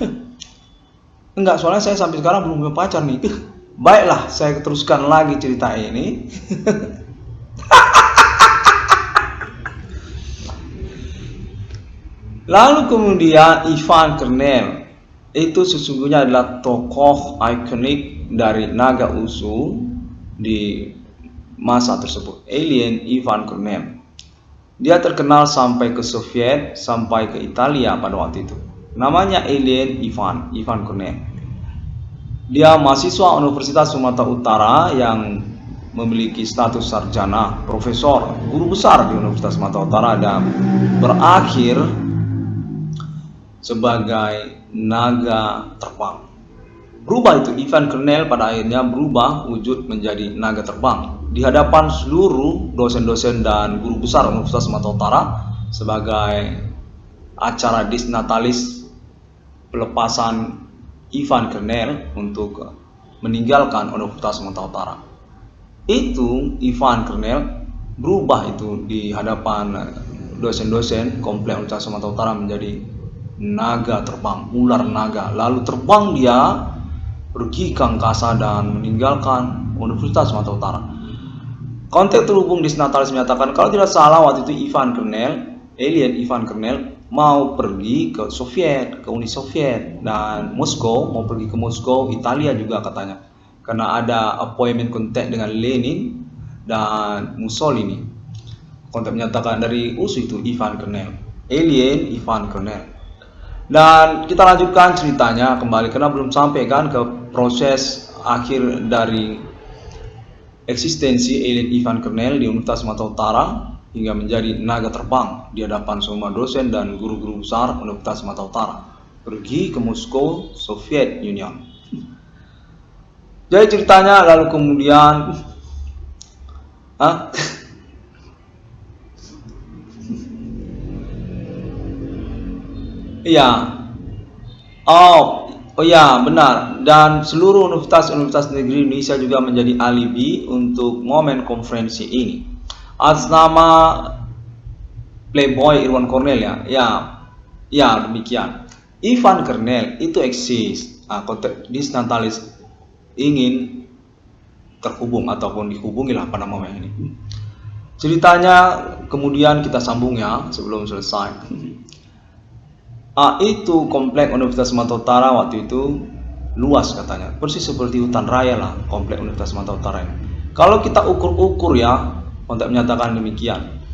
Enggak, soalnya saya sampai sekarang belum punya pacar nih. Baiklah, saya teruskan lagi cerita ini. Lalu kemudian Ivan Cornell itu sesungguhnya adalah tokoh ikonik dari naga usu di masa tersebut. Alien Ivan Cornell. Dia terkenal sampai ke Soviet, sampai ke Italia pada waktu itu. Namanya alien Ivan Cornell. Dia mahasiswa Universitas Sumatera Utara yang memiliki status sarjana, profesor, guru besar di Universitas Sumatera Utara dan berakhir sebagai naga terbang. Berubah itu Ivan Cornell pada akhirnya berubah wujud menjadi naga terbang di hadapan seluruh dosen-dosen dan guru besar Universitas Sumatera Utara sebagai acara disnatalis pelepasan Ivan Cornell untuk meninggalkan Universitas Sumatera Utara. Itu Ivan Cornell berubah itu di hadapan dosen-dosen komplek Universitas Sumatera Utara menjadi naga terbang, ular naga. Lalu terbang dia pergi ke angkasa dan meninggalkan Universitas Sumatera Utara. Konteks terhubung disnatalis menyatakan kalau tidak salah waktu itu Ivan Cornell, alien Ivan Cornell mau pergi ke Soviet, ke Uni Soviet dan Moskow, mau pergi ke Moskow, Italia juga katanya. Karena ada appointment kontak dengan Lenin dan Mussolini. Konteks menyatakan dari USU itu Ivan Cornell, alien Ivan Cornell. Dan kita lanjutkan ceritanya kembali karena belum sampai kan ke proses akhir dari eksistensi alien Ivan Kernel di Universitas Sumatera Utara hingga menjadi naga terbang di hadapan semua dosen dan guru-guru besar Universitas Sumatera Utara, pergi ke Moskow, Soviet Union. Jadi ceritanya lalu kemudian iya. Oh ya, benar. Dan seluruh universitas-universitas negeri Indonesia juga menjadi alibi untuk momen konferensi ini. Atas nama Playboy Irwan Cornell ya. Ya, demikian. Ivan Kernel itu eksis. Konteks Natalis ingin terhubung ataupun dihubungilah pada momen ini. Ceritanya kemudian kita sambung ya sebelum selesai. Itu komplek Universitas Sumatera Utara waktu itu luas katanya, persis seperti hutan raya lah komplek Universitas Sumatera Utara ini. Kalau kita ukur-ukur ya, untuk menyatakan demikian,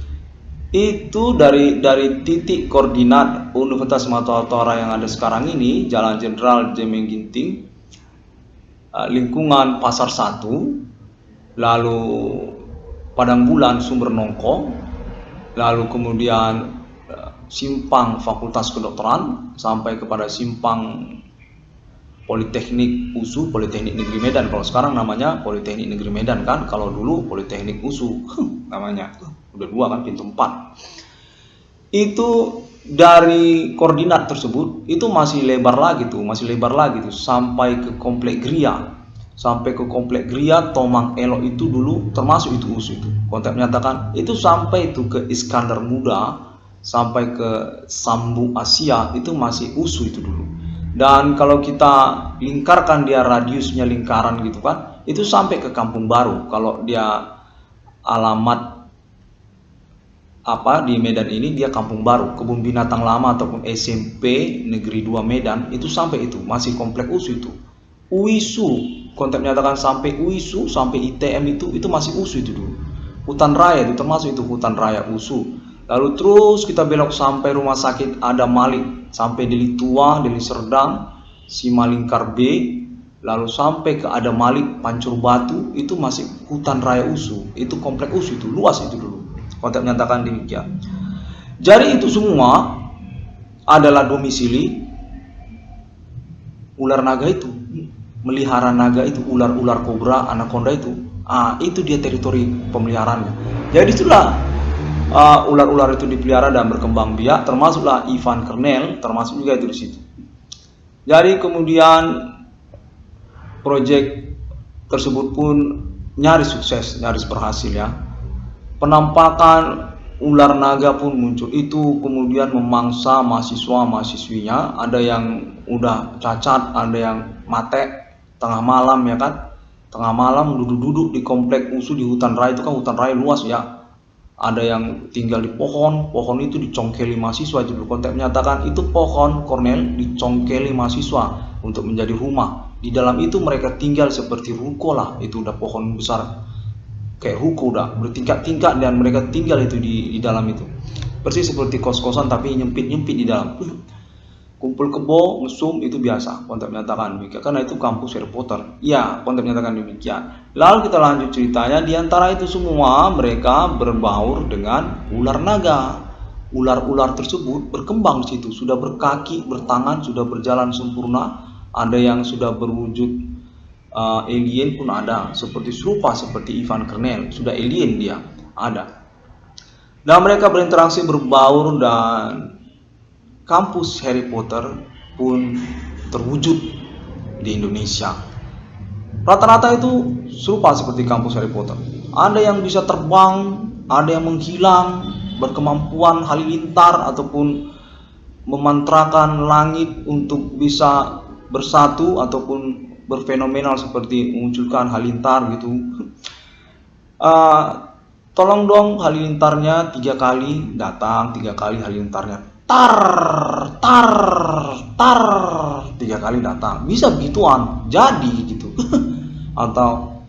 itu dari titik koordinat Universitas Sumatera Utara yang ada sekarang ini, Jalan Jenderal Jemeng Ginting, lingkungan Pasar 1, lalu Padang Bulan Sumber Nongko, lalu kemudian simpang Fakultas Kedokteran sampai kepada simpang Politeknik USU, Politeknik Negeri Medan. Kalau sekarang namanya Politeknik Negeri Medan kan, kalau dulu Politeknik USU namanya. Udah 2 kan, pintu 4. Itu dari koordinat tersebut itu masih lebar lagi tuh sampai ke Komplek Gria. Sampai ke Komplek Gria Tomang Elok itu dulu termasuk itu USU itu. Konteks menyatakan itu sampai itu ke Iskandar Muda, sampai ke Sambu Asia itu masih USU itu dulu. Dan kalau kita lingkarkan dia radiusnya lingkaran gitu kan, itu sampai ke Kampung Baru. Kalau dia alamat di Medan ini dia Kampung Baru, Kebun Binatang Lama ataupun SMP Negeri 2 Medan itu sampai itu masih komplek USU itu. UISU, konteks menyatakan sampai UISU sampai ITM itu masih USU itu dulu. Hutan raya itu termasuk itu hutan raya USU. Lalu terus kita belok sampai rumah sakit Ada Malik, sampai Deli Tua, Deli Serdang, Simalingkar B, lalu sampai ke Ada Malik, Pancur Batu, itu masih hutan raya USU. Itu komplek USU itu, luas itu dulu. Konteks menyatakan demikian. Jadi itu semua adalah domisili ular naga itu, melihara naga itu, ular-ular kobra, anaconda itu. Itu dia teritori pemeliharaannya. Jadi itulah ular-ular itu dipelihara dan berkembang biak, termasuklah Ivan Kernel, termasuk juga itu di situ. Jadi kemudian proyek tersebut pun nyaris sukses, nyaris berhasil ya. Penampakan ular naga pun muncul. Itu kemudian memangsa mahasiswa-mahasiswinya. Ada yang udah cacat, ada yang mate tengah malam ya kan. Tengah malam duduk-duduk di komplek USU di hutan raya itu kan, hutan raya luas ya. Ada yang tinggal di pohon itu dicongkeli mahasiswa. Jadi konteks menyatakan itu pohon Cornell dicongkeli mahasiswa untuk menjadi rumah. Di dalam itu mereka tinggal seperti ruko lah. Itu udah pohon besar kayak ruko udah bertingkat-tingkat dan mereka tinggal itu di dalam itu. Persis seperti kos-kosan tapi nyempit-nyempit di dalam. Kumpul kebo, mesum itu biasa, konteks menyatakan demikian. Karena itu kampus Harry Potter. Ya, konteks menyatakan demikian. Lalu kita lanjut ceritanya. Di antara itu semua mereka berbaur dengan ular naga. Ular-ular tersebut berkembang di situ, sudah berkaki, bertangan, sudah berjalan sempurna. Ada yang sudah berwujud alien pun ada, seperti serupa seperti Ivan Kernel, sudah alien dia ada. Dan mereka berinteraksi, berbaur, dan kampus Harry Potter pun terwujud di Indonesia. Rata-rata itu serupa seperti kampus Harry Potter. Ada yang bisa terbang, ada yang menghilang, berkemampuan halilintar ataupun memantrakan langit untuk bisa bersatu ataupun berfenomenal seperti mengunculkan halilintar gitu. Tolong dong halilintarnya 3 kali datang, 3 kali halilintarnya tar 3 kali datang, bisa begituan jadi gitu. Atau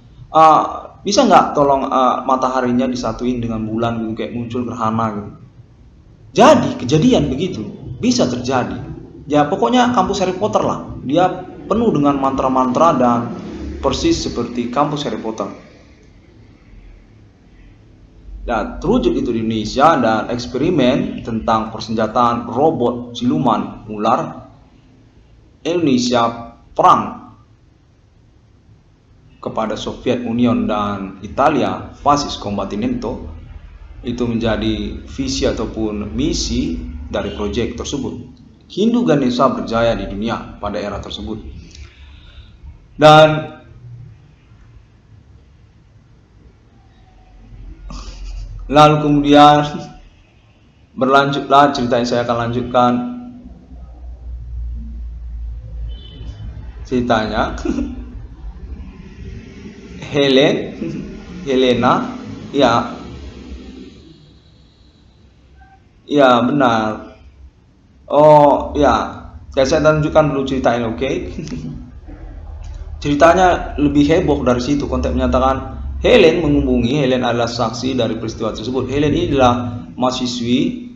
bisa nggak tolong mataharinya disatuin dengan bulan gitu, kayak muncul gerhana gitu. Jadi kejadian begitu bisa terjadi. Ya pokoknya kampus Harry Potter lah. Dia penuh dengan mantra-mantra dan persis seperti kampus Harry Potter. Dan terwujud itu di Indonesia, dan eksperimen tentang persenjataan robot siluman ular. Indonesia perang kepada Soviet Union dan Italia Fascis Combattimento, itu menjadi visi ataupun misi dari proyek tersebut. Hindu Ganesha berjaya di dunia pada era tersebut. Dan lalu kemudian berlanjutlah cerita yang saya akan lanjutkan ceritanya. Helena, ya benar. Oh ya, saya tunjukkan dulu ceritanya, oke? Ceritanya lebih heboh dari situ. Konteks menyatakan Helen adalah saksi dari peristiwa tersebut. Helen ini adalah mahasiswi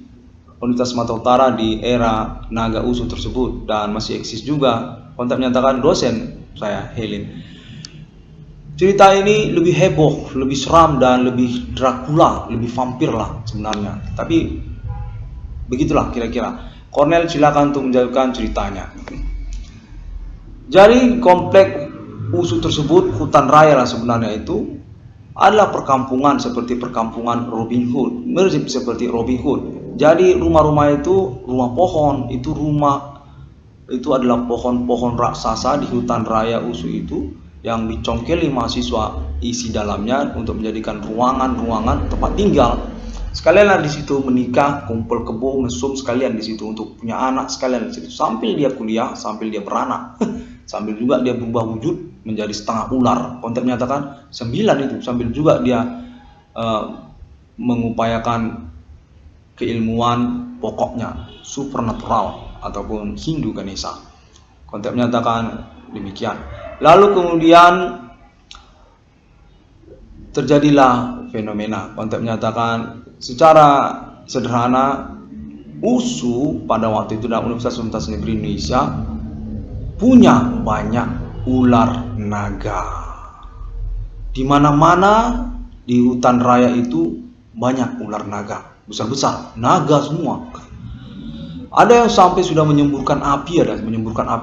Universitas Sumatera Utara di era Naga Usu tersebut, dan masih eksis juga. Konteks menyatakan dosen saya, Helen. Cerita ini lebih heboh, lebih seram, dan lebih Dracula, lebih vampir lah sebenarnya. Tapi begitulah kira-kira. Cornel silakan untuk menjawabkan ceritanya. Jadi komplek Usu tersebut, hutan raya lah sebenarnya, itu adalah perkampungan seperti perkampungan Robin Hood, mirip seperti Robin Hood. Jadi rumah-rumah itu rumah pohon, itu adalah pohon-pohon raksasa di hutan raya Usu itu, yang dicongkeli mahasiswa isi dalamnya untuk menjadikan ruangan-ruangan tempat tinggal. Sekalian di situ menikah, kumpul kebo, mesum sekalian di situ, untuk punya anak sekalian di situ. Sambil dia kuliah, sambil dia beranak, sambil juga dia berubah wujud menjadi setengah ular. Konteks menyatakan 9 itu, sambil juga dia mengupayakan keilmuan pokoknya supernatural ataupun Hindu Ganesha. Konteks menyatakan demikian. Lalu kemudian terjadilah fenomena. Konteks menyatakan secara sederhana, Usu pada waktu itu dalam Universitas Negeri Indonesia punya banyak ular naga. Di mana-mana di hutan raya itu banyak ular naga, besar-besar, naga semua. Ada yang sampai sudah menyemburkan api,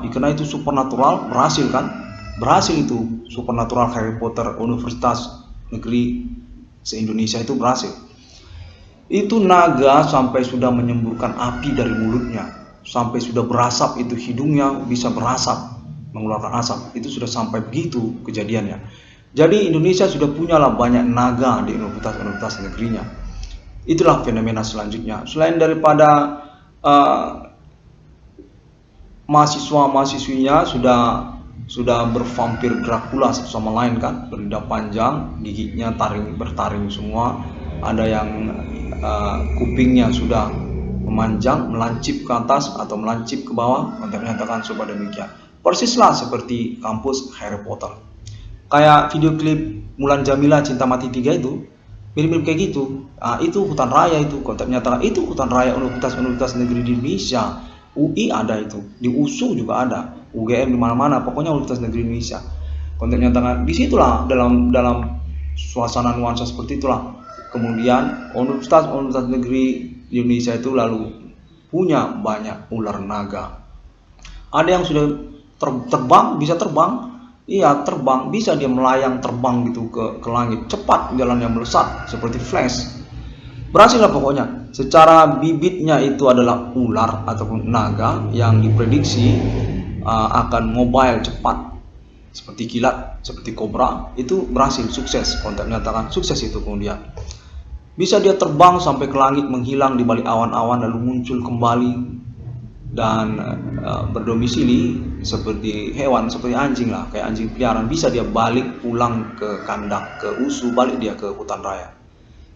karena itu supernatural, berhasil kan? Berhasil itu supernatural Harry Potter Universitas Negeri se-Indonesia itu berhasil. Itu naga sampai sudah menyemburkan api dari mulutnya, sampai sudah berasap, itu hidungnya bisa berasap, mengeluarkan asap. Itu sudah sampai begitu kejadiannya. Jadi Indonesia sudah punyalah banyak naga di universitas negerinya. Itulah fenomena selanjutnya. Selain daripada mahasiswa-mahasiswinya sudah bervampir Dracula satu sama lain kan, berlidah panjang, giginya bertaring semua. Ada yang kupingnya sudah memanjang, melancip ke atas atau melancip ke bawah. Untuk menyatakan seperti demikian. Persislah seperti kampus Harry Potter. Kayak video klip Mulan Jamila Cinta Mati 3 itu, mirip-mirip kayak gitu. Itu hutan raya itu. Konteks menyatakan itu hutan raya Universitas Negeri di Indonesia. UI ada itu, di USU juga ada, UGM di mana-mana, pokoknya Universitas Negeri Indonesia. Konteks menyatakan disitulah dalam suasana nuansa seperti itulah. Kemudian Universitas Negeri Indonesia itu lalu punya banyak ular naga. Ada yang sudah terbang, bisa terbang. Iya, terbang, bisa dia melayang terbang gitu ke langit, cepat jalannya, melesat seperti flash. Berhasil lah pokoknya. Secara bibitnya itu adalah ular ataupun naga yang diprediksi akan mobile cepat seperti kilat, seperti kobra. Itu berhasil, sukses. Konteks menyatakan sukses itu. Kemudian bisa dia terbang sampai ke langit, menghilang di balik awan-awan, lalu muncul kembali dan berdomisili seperti hewan, seperti anjing lah, kayak anjing peliharaan. Bisa dia balik pulang ke kandang, ke USU, balik dia ke hutan raya.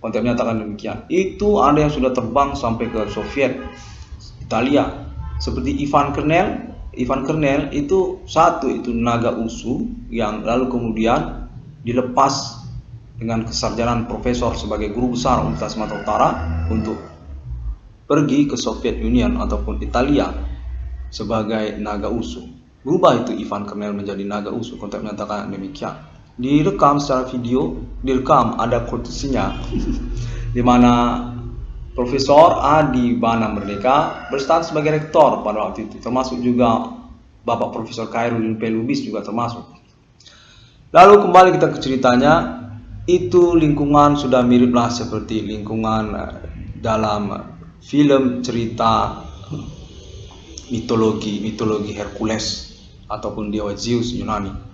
Konteks menyatakan demikian. Itu ada yang sudah terbang sampai ke Soviet, Italia, seperti Ivan Kernel itu satu, itu naga USU yang lalu kemudian dilepas dengan kesarjanaan profesor sebagai guru besar Universitas Sumatera Utara untuk pergi ke Soviet Union ataupun Italia sebagai naga usu. Berubah itu Ivan Kernel menjadi naga usu. Konteks menyatakan demikian. Direkam secara video, direkam ada kortesinya, di mana Profesor Adi Bana Merdeka berstatus sebagai rektor pada waktu itu, termasuk juga Bapak Profesor Khairuddin P. Lubis juga termasuk. Lalu kembali kita ke ceritanya, itu lingkungan sudah miriplah seperti lingkungan dalam film cerita mitologi Hercules ataupun dewa Zeus Yunani.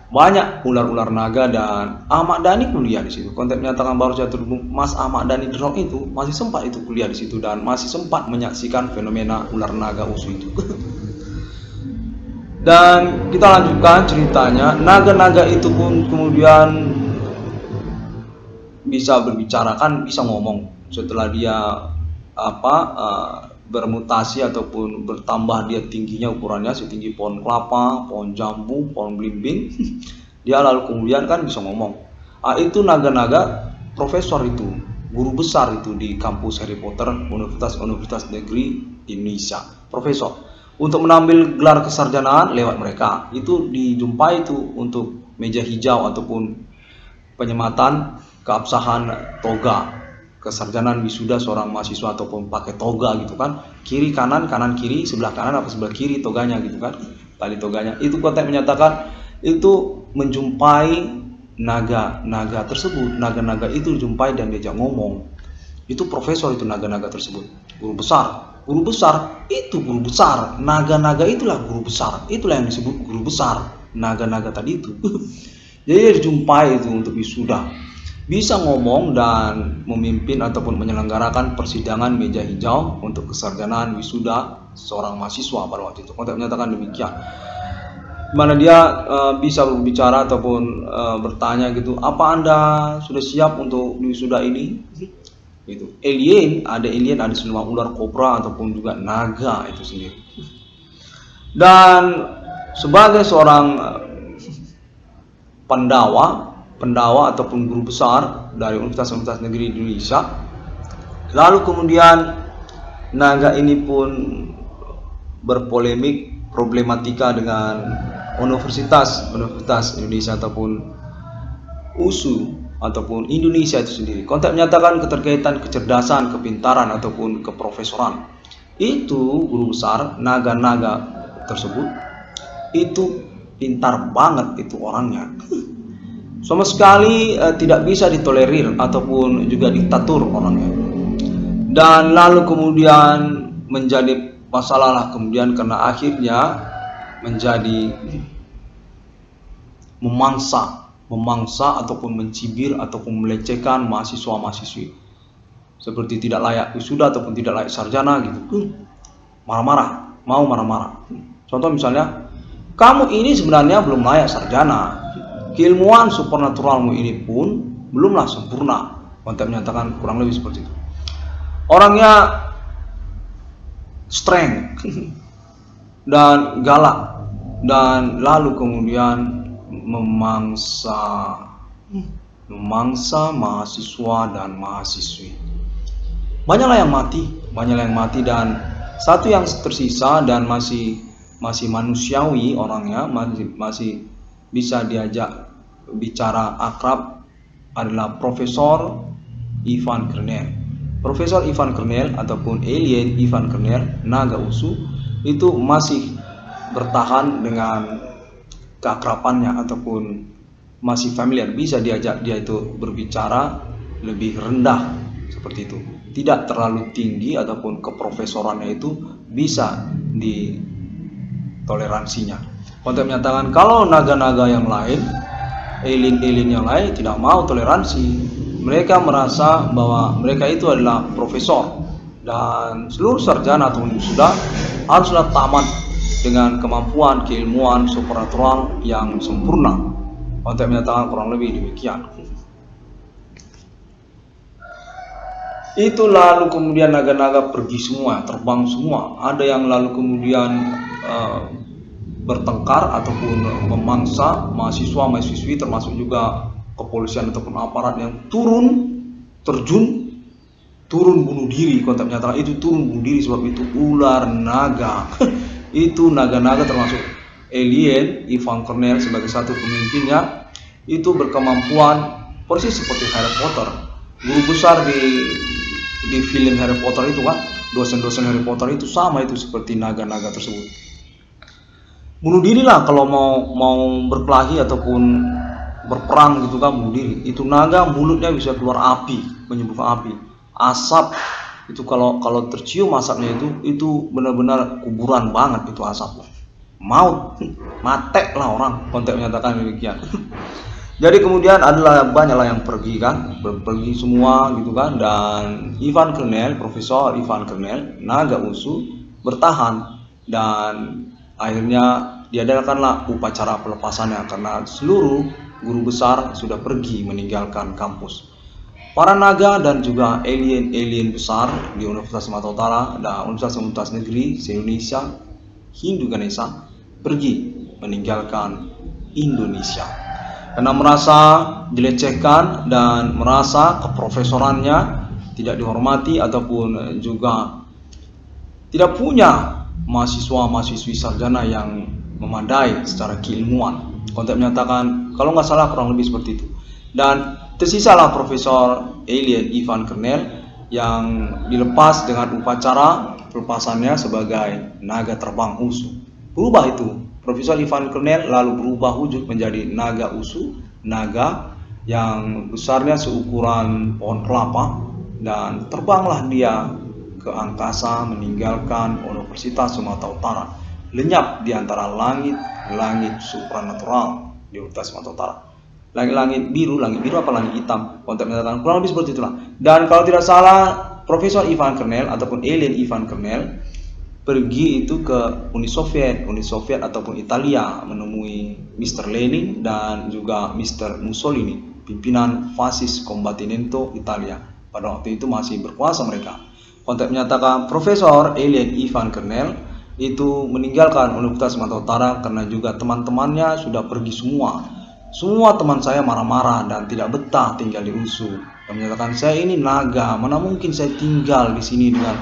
Banyak ular-ular naga dan Ahmad Dhani kuliah di situ. Konteks menyatakan baru saja terhubung Mas Ahmad Dhani The Rock itu masih sempat itu kuliah di situ dan masih sempat menyaksikan fenomena ular naga usu itu. Dan kita lanjutkan ceritanya. Naga-naga itu pun kemudian bisa berbicara, kan bisa ngomong setelah dia bermutasi ataupun bertambah dia tingginya, ukurannya setinggi pohon kelapa, pohon jambu, pohon belimbing. Dia lalu kemudian kan bisa ngomong. Itu naga-naga profesor itu, guru besar itu di kampus Harry Potter, Universitas Negeri Indonesia, profesor. Untuk mengambil gelar kesarjanaan lewat mereka, itu dijumpai itu untuk meja hijau ataupun penyematan keabsahan toga. Kesarjanaan wisuda seorang mahasiswa ataupun pakai toga gitu kan, kiri kanan, kanan kiri, sebelah kanan apa sebelah kiri toganya gitu kan, tali toganya. Itu konteks menyatakan itu menjumpai naga-naga tersebut. Naga-naga itu dijumpai dan diajak ngomong. Itu profesor itu naga-naga tersebut, guru besar itu guru besar, naga-naga itulah guru besar, itulah yang disebut guru besar, naga-naga tadi itu. Jadi dia dijumpai itu untuk wisuda, bisa ngomong dan memimpin ataupun menyelenggarakan persidangan meja hijau untuk kesarjanaan wisuda seorang mahasiswa pada waktu itu. Konteks menyatakan demikian, mana dia bisa berbicara ataupun bertanya gitu, apa Anda sudah siap untuk wisuda ini? Gitu. Ada sejumlah ular kobra ataupun juga naga itu sendiri. Dan sebagai seorang pendawa ataupun guru besar dari Universitas Negeri Indonesia, lalu kemudian naga ini pun berpolemik problematika dengan Universitas Indonesia ataupun USU ataupun Indonesia itu sendiri. Konteks menyatakan keterkaitan kecerdasan, kepintaran ataupun keprofesoran. Itu guru besar naga-naga tersebut itu pintar banget itu orangnya. Sama sekali tidak bisa ditolerir ataupun juga diktator orangnya. Dan lalu kemudian menjadi masalah lah kemudian karena akhirnya menjadi memangsa ataupun mencibir ataupun melecehkan mahasiswa-mahasiswi seperti tidak layak wisuda ataupun tidak layak sarjana gitu. Marah-marah. Contoh misalnya, kamu ini sebenarnya belum layak sarjana, keilmuan supernaturalmu ini pun belumlah sempurna. Konteks menyatakan kurang lebih seperti itu. Orangnya strength dan galak, dan lalu kemudian memangsa mahasiswa dan mahasiswi. Banyaklah yang mati dan satu yang tersisa dan masih manusiawi orangnya, masih bisa diajak bicara akrab adalah Profesor Ivan Kernel. Profesor Ivan Kernel ataupun alien Ivan Kernel, naga usu, itu masih bertahan dengan keakrabannya ataupun masih familiar, bisa diajak dia itu berbicara lebih rendah seperti itu, tidak terlalu tinggi ataupun keprofesorannya itu bisa ditoleransinya. Konteks menyatakan kalau naga-naga yang lain, alien yang lain tidak mau toleransi. Mereka merasa bahwa mereka itu adalah profesor dan seluruh sarjana atau sudah haruslah tamat dengan kemampuan keilmuan supernatural yang sempurna. Konteks menyatakan kurang lebih demikian. Itu lalu kemudian naga-naga pergi semua, terbang semua. Ada yang lalu kemudian bertengkar ataupun memangsa mahasiswa-mahasiswi, termasuk juga kepolisian ataupun aparat yang turun bunuh diri. Konteks menyatakan itu turun bunuh diri sebab itu ular naga. itu naga-naga termasuk alien Ivan Cornell sebagai satu pemimpinnya itu berkemampuan persis seperti Harry Potter. Guru besar di film Harry Potter itu kan, dosen-dosen Harry Potter itu sama itu seperti naga-naga tersebut. Bunuh diri lah kalau mau berkelahi ataupun berperang gitu kan, bunuh diri. Itu naga mulutnya bisa keluar api, menyembuhkan api, asap. Itu kalau tercium asapnya itu benar-benar kuburan banget itu asap. Maut, mate lah orang, konteks menyatakan demikian. Jadi kemudian adalah banyaklah yang pergi kan, pergi semua gitu kan, dan Ivan Cornell, Profesor Ivan Cornell, naga usu bertahan dan akhirnya diadakanlah upacara pelepasannya karena seluruh guru besar sudah pergi meninggalkan kampus. Para naga dan juga alien besar di Universitas Sumatera Utara dan Universitas Negeri se-Indonesia Hindu Ganesha pergi meninggalkan Indonesia karena merasa dilecehkan dan merasa keprofesorannya tidak dihormati ataupun juga tidak punya mahasiswa-mahasiswi sarjana yang memadai secara keilmuan. Konteks menyatakan kalau nggak salah kurang lebih seperti itu. Dan tersisalah Profesor Alien Ivan Cornell yang dilepas dengan upacara pelepasannya sebagai naga terbang usu. Berubah itu, Profesor Ivan Cornell lalu berubah wujud menjadi naga usu, naga yang besarnya seukuran pohon kelapa, dan terbanglah dia ke angkasa meninggalkan Universitas Sumatera Utara, lenyap di antara langit supranatural di Universitas Sumatera Utara. Langit biru apa langit hitam, konteks menyatakan kurang lebih seperti itulah. Dan kalau tidak salah Profesor Ivan Cornell ataupun Alien Ivan Cornell pergi itu ke Uni Soviet ataupun Italia menemui Mr. Lenin dan juga Mr. Mussolini, pimpinan fasis Combattimento Italia. Pada waktu itu masih berkuasa mereka. Konteks menyatakan Profesor Alien Ivan Cornell itu meninggalkan Universitas Sumatera Utara karena juga teman-temannya sudah pergi semua. Semua teman saya marah-marah dan tidak betah tinggal di USU. Dan menyatakan saya ini naga, mana mungkin saya tinggal di sini dengan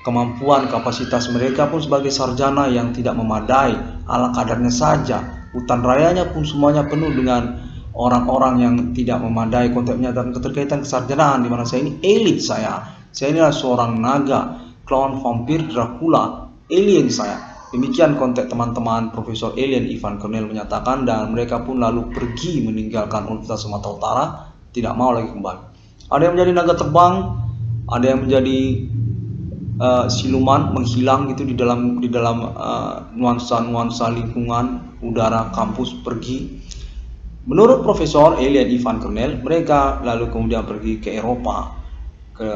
kemampuan kapasitas mereka pun sebagai sarjana yang tidak memadai, ala kadarnya saja. Hutan rayanya pun semuanya penuh dengan orang-orang yang tidak memadai. Konteks menyatakan keterkaitan kesarjanaan di mana saya ini elit saya ini adalah seorang naga, clown, vampir, Dracula, alien saya. Demikian konteks teman-teman Profesor Alien Ivan Cornell menyatakan, dan mereka pun lalu pergi meninggalkan Universitas Sumatera Utara, tidak mau lagi kembali. Ada yang menjadi naga terbang, ada yang menjadi siluman menghilang gitu di dalam nuansa lingkungan udara kampus pergi. Menurut Profesor Alien Ivan Cornell, mereka lalu kemudian pergi ke Eropa, ke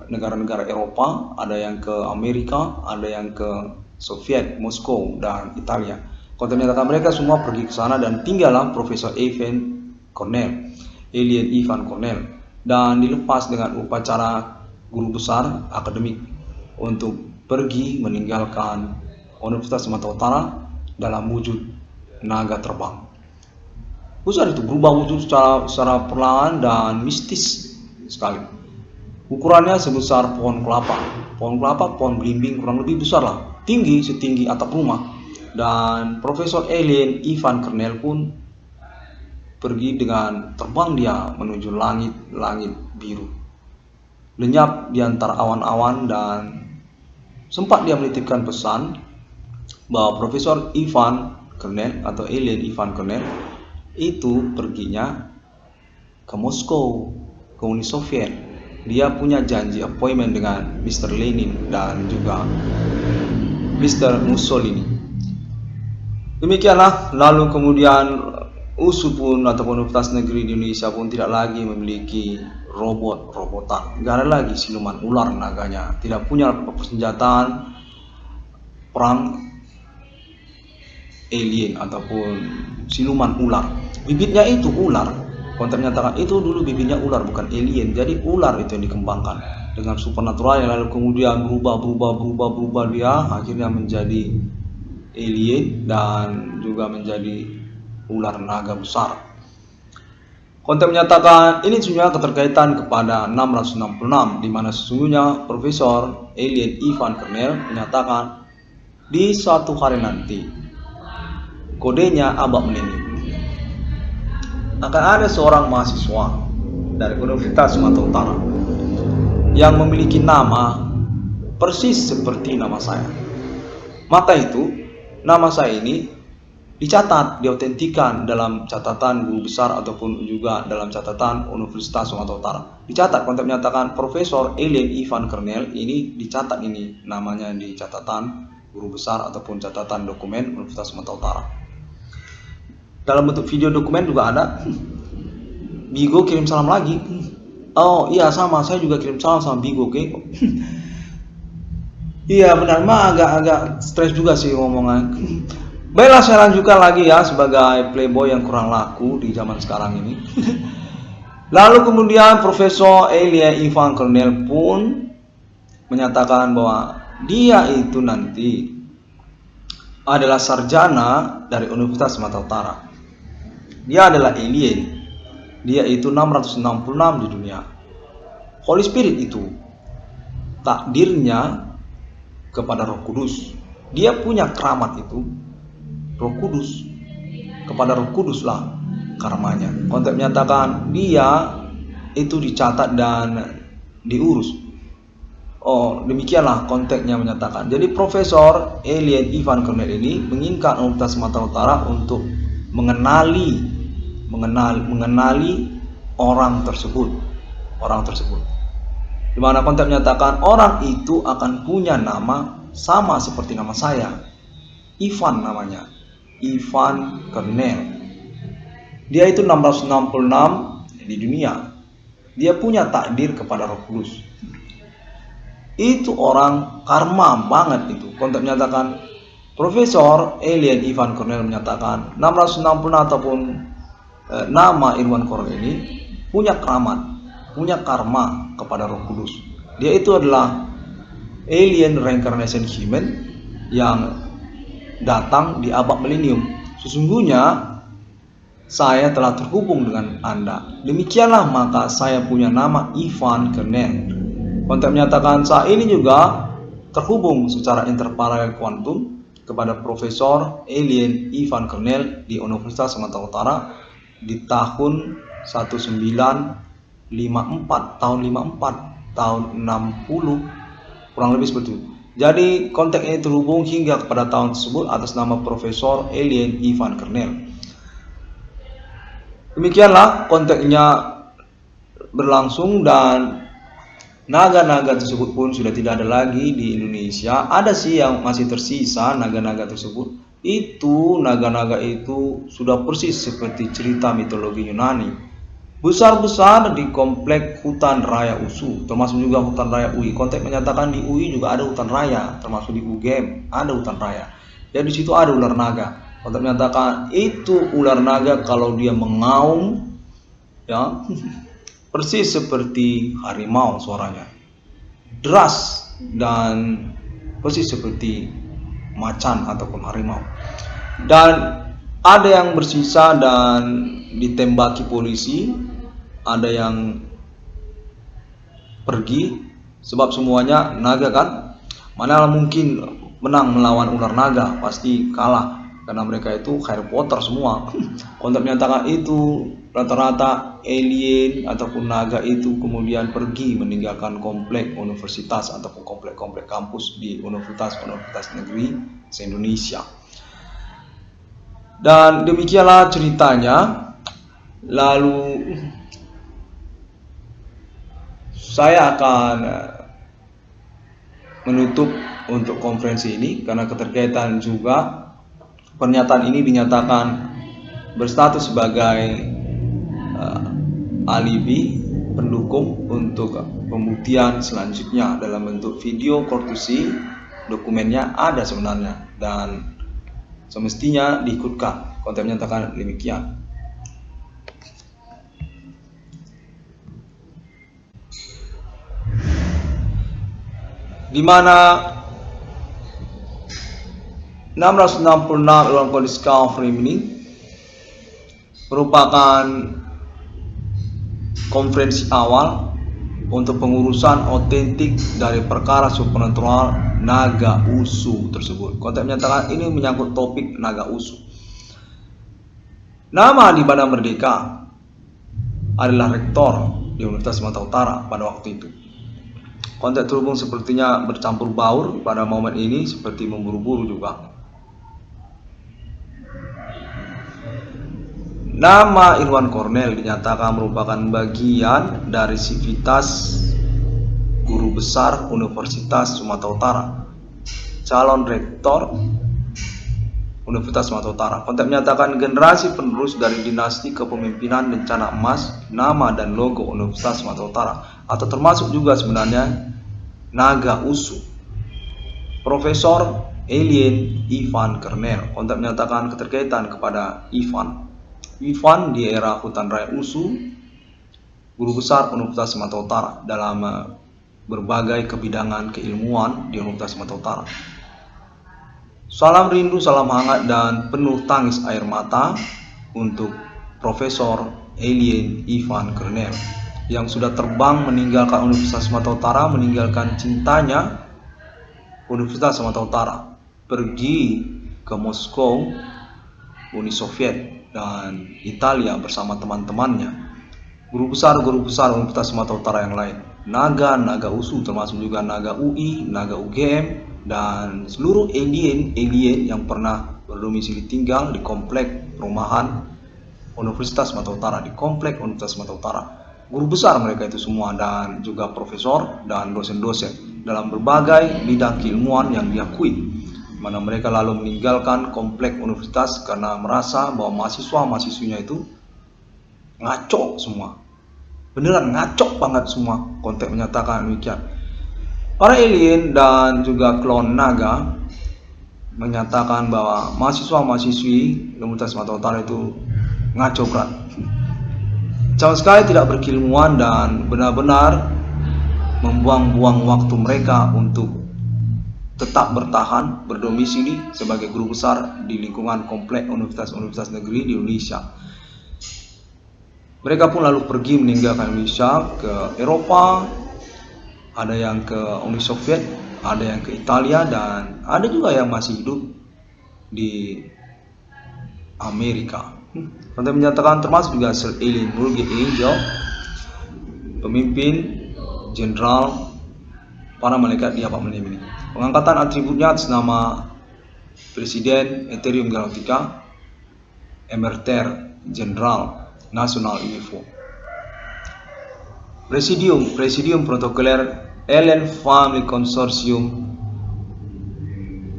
negara-negara Eropa, ada yang ke Amerika, ada yang ke Soviet, Moskow, dan Italia. Konteks menyatakan mereka semua pergi ke sana dan tinggallah Profesor Ivan Cornell, Alien Ivan Cornell, dan dilepas dengan upacara guru besar akademik untuk pergi meninggalkan Universitas Sumatera Utara dalam wujud naga terbang. Besar itu, berubah wujud secara perlahan dan mistis sekali. Ukurannya sebesar pohon kelapa, pohon belimbing kurang lebih besar lah, tinggi setinggi atap rumah. Dan Profesor Alien Ivan Cornell pun pergi dengan terbang dia menuju langit biru, lenyap di antara awan-awan, dan sempat dia menitipkan pesan bahwa Profesor Ivan Cornell atau Alien Ivan Cornell itu perginya ke Moskow, ke Uni Soviet. Dia punya janji appointment dengan Mr. Lenin dan juga Mr. Mussolini. Demikianlah, lalu kemudian USU pun ataupun Universitas Negeri di Indonesia pun tidak lagi memiliki robotan, nggak ada lagi siluman ular naganya, tidak punya persenjataan perang alien ataupun siluman ular. Bibitnya itu ular. Konteks menyatakan itu dulu bibitnya ular, bukan alien. Jadi ular itu yang dikembangkan dengan supernatural yang lalu kemudian berubah dia akhirnya menjadi alien dan juga menjadi ular naga besar. Konteks menyatakan ini sebenarnya keterkaitan kepada 666, di mana sesungguhnya Profesor Alien Ivan Cornell menyatakan di suatu hari nanti, kodenya abad milenium, akan ada seorang mahasiswa dari Universitas Sumatera Utara yang memiliki nama persis seperti nama saya. Maka itu, nama saya ini dicatat, diautentikan dalam catatan guru besar ataupun juga dalam catatan Universitas Sumatera Utara. Dicatat, kontak menyatakan Profesor Elian Ivan Kernel, ini dicatat ini namanya di catatan guru besar ataupun catatan dokumen Universitas Sumatera Utara. Dalam bentuk video dokumen juga ada. Bigo kirim salam lagi. Oh iya, sama, saya juga kirim salam sama Bigo, oke? Iya benar, mah agak stres juga sih ngomongnya. Baiklah, saya lanjutkan lagi ya sebagai playboy yang kurang laku di zaman sekarang ini. Lalu kemudian Profesor Elian Ivan Kernel pun menyatakan bahwa dia itu nanti adalah sarjana dari Universitas Sumatera Utara. Dia adalah alien. Dia itu 666 di dunia. Holy Spirit itu takdirnya kepada Roh Kudus. Dia punya keramat itu Roh Kudus. Kepada Roh Kudus lah karmanya. Konteks menyatakan dia itu dicatat dan diurus. Oh, demikianlah konteksnya menyatakan. Jadi Profesor Elian Ivan Kernel ini menginginkan Universitas Sumatera Utara untuk mengenali orang tersebut. Di mana konteks menyatakan orang itu akan punya nama sama seperti nama saya. Ivan namanya. Ivan Kernel. Dia itu 666 di dunia. Dia punya takdir kepada Roh Kudus. Itu orang karma banget itu. Konteks menyatakan Profesor Elian Ivan Kernel menyatakan 666 ataupun nama Irwan Kernel ini punya keramat, punya karma kepada Roh Kudus. Dia itu adalah alien reincarnation human yang datang di abad milenium. Sesungguhnya saya telah terhubung dengan Anda. Demikianlah maka saya punya nama Ivan Kernel. Konteks menyatakan saat ini juga terhubung secara interparalel kuantum kepada Profesor Elian Ivan Kernel di Universitas Sumatera Utara di tahun 1954, tahun 54, tahun 60, kurang lebih seperti itu. Jadi konteks ini terhubung hingga kepada tahun tersebut atas nama Profesor Elian Ivan Kernel. Demikianlah konteksnya berlangsung dan naga-naga tersebut pun sudah tidak ada lagi di Indonesia. Ada sih yang masih tersisa naga-naga tersebut. Itu naga-naga itu sudah persis seperti cerita mitologi Yunani. Besar-besar di komplek hutan raya USU, termasuk juga hutan raya UI. Konteks menyatakan di UI juga ada hutan raya, termasuk di UGM ada hutan raya. Ya di situ ada ular naga. Konteks menyatakan itu ular naga kalau dia mengaum, ya persis seperti harimau suaranya, deras dan persis seperti macan ataupun harimau. Dan ada yang bersisa dan ditembaki polisi, ada yang pergi, sebab semuanya naga kan. Mana mungkin menang melawan ular naga, pasti kalah karena mereka itu Harry Potter semua. Konteks menyatakan itu rata-rata alien ataupun naga itu kemudian pergi meninggalkan komplek universitas ataupun komplek-komplek kampus di universitas negeri se-Indonesia. Dan demikianlah ceritanya. Lalu saya akan menutup untuk konferensi ini karena keterkaitan juga pernyataan ini dinyatakan berstatus sebagai alibi pendukung untuk pembuktian selanjutnya dalam bentuk video kortusi. Dokumennya ada sebenarnya dan semestinya diikutkan. Konteks menyatakan demikian. Di mana 666 Irwan Kernel Discovery ini merupakan konferensi awal untuk pengurusan otentik dari perkara supernatural naga usu tersebut. Konteks menyatakan ini menyangkut topik naga usu. Nama di Badan Merdeka adalah rektor di Universitas Sumatera Utara pada waktu itu. Konteks terhubung sepertinya bercampur baur pada momen ini seperti memburu-buru juga. Nama Irwan Cornell dinyatakan merupakan bagian dari sivitas guru besar Universitas Sumatera Utara, calon rektor Universitas Sumatera Utara. Konteks menyatakan generasi penerus dari dinasti kepemimpinan bencana emas, nama dan logo Universitas Sumatera Utara, atau termasuk juga sebenarnya naga usu. Profesor Alien Ivan Cornell. Konteks menyatakan keterkaitan kepada Ivan di era hutan raya usu, guru besar Universitas Sumatera Utara dalam berbagai kebidangan keilmuan di Universitas Sumatera Utara. Salam rindu, salam hangat dan penuh tangis air mata untuk Profesor Alien Ivan Cornell yang sudah terbang meninggalkan Universitas Sumatera Utara, meninggalkan cintanya Universitas Sumatera Utara, pergi ke Moskow, Uni Soviet dan Italia bersama teman-temannya, guru besar Universitas Sumatera Utara yang lain, naga usu termasuk juga naga UI, naga UGM, dan seluruh alien yang pernah berdomisili tinggal di komplek perumahan Universitas Sumatera Utara, di komplek Universitas Sumatera Utara. Guru besar mereka itu semua dan juga profesor dan dosen-dosen dalam berbagai bidang keilmuan yang diakui, mana mereka lalu meninggalkan komplek universitas karena merasa bahwa mahasiswa-mahasiswinya itu ngaco semua. Beneran ngaco banget semua. Konteks menyatakan demikian. Para alien dan juga klon naga menyatakan bahwa mahasiswa-mahasiswi Universitas Sumatera Utara itu ngaco berat. Sama sekali tidak berkeilmuan dan benar-benar membuang-buang waktu mereka untuk tetap bertahan berdomisili sebagai guru besar di lingkungan komplek universitas-universitas negeri di Indonesia. Mereka pun lalu pergi meninggalkan Indonesia ke Eropa, ada yang ke Uni Soviet, ada yang ke Italia, dan ada juga yang masih hidup di Amerika. Konteks menyatakan termasuk juga Sir Alien Mulge Angel, pemimpin jenderal para malaikat di abad milenium ini. Pengangkatan atributnya atas nama Presiden Ethereum Galactica, Emerter Jenderal Nasional UFO. Presidium Protokoler Alien Family Consortium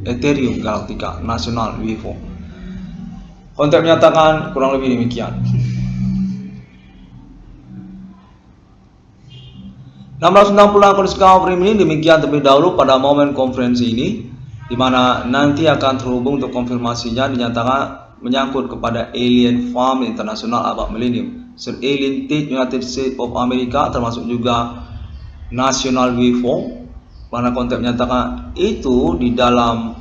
Ethereum Galactica Nasional UFO. Konteks menyatakan kurang lebih demikian. 660 akun Discovery ini demikian terlebih dahulu pada momen konferensi ini, di mana nanti akan terhubung untuk konfirmasinya dinyatakan menyangkut kepada Alien Farm Internasional abad milenium, Sir Alien Tate United States of America, termasuk juga National UFO, mana konteks menyatakan itu di dalam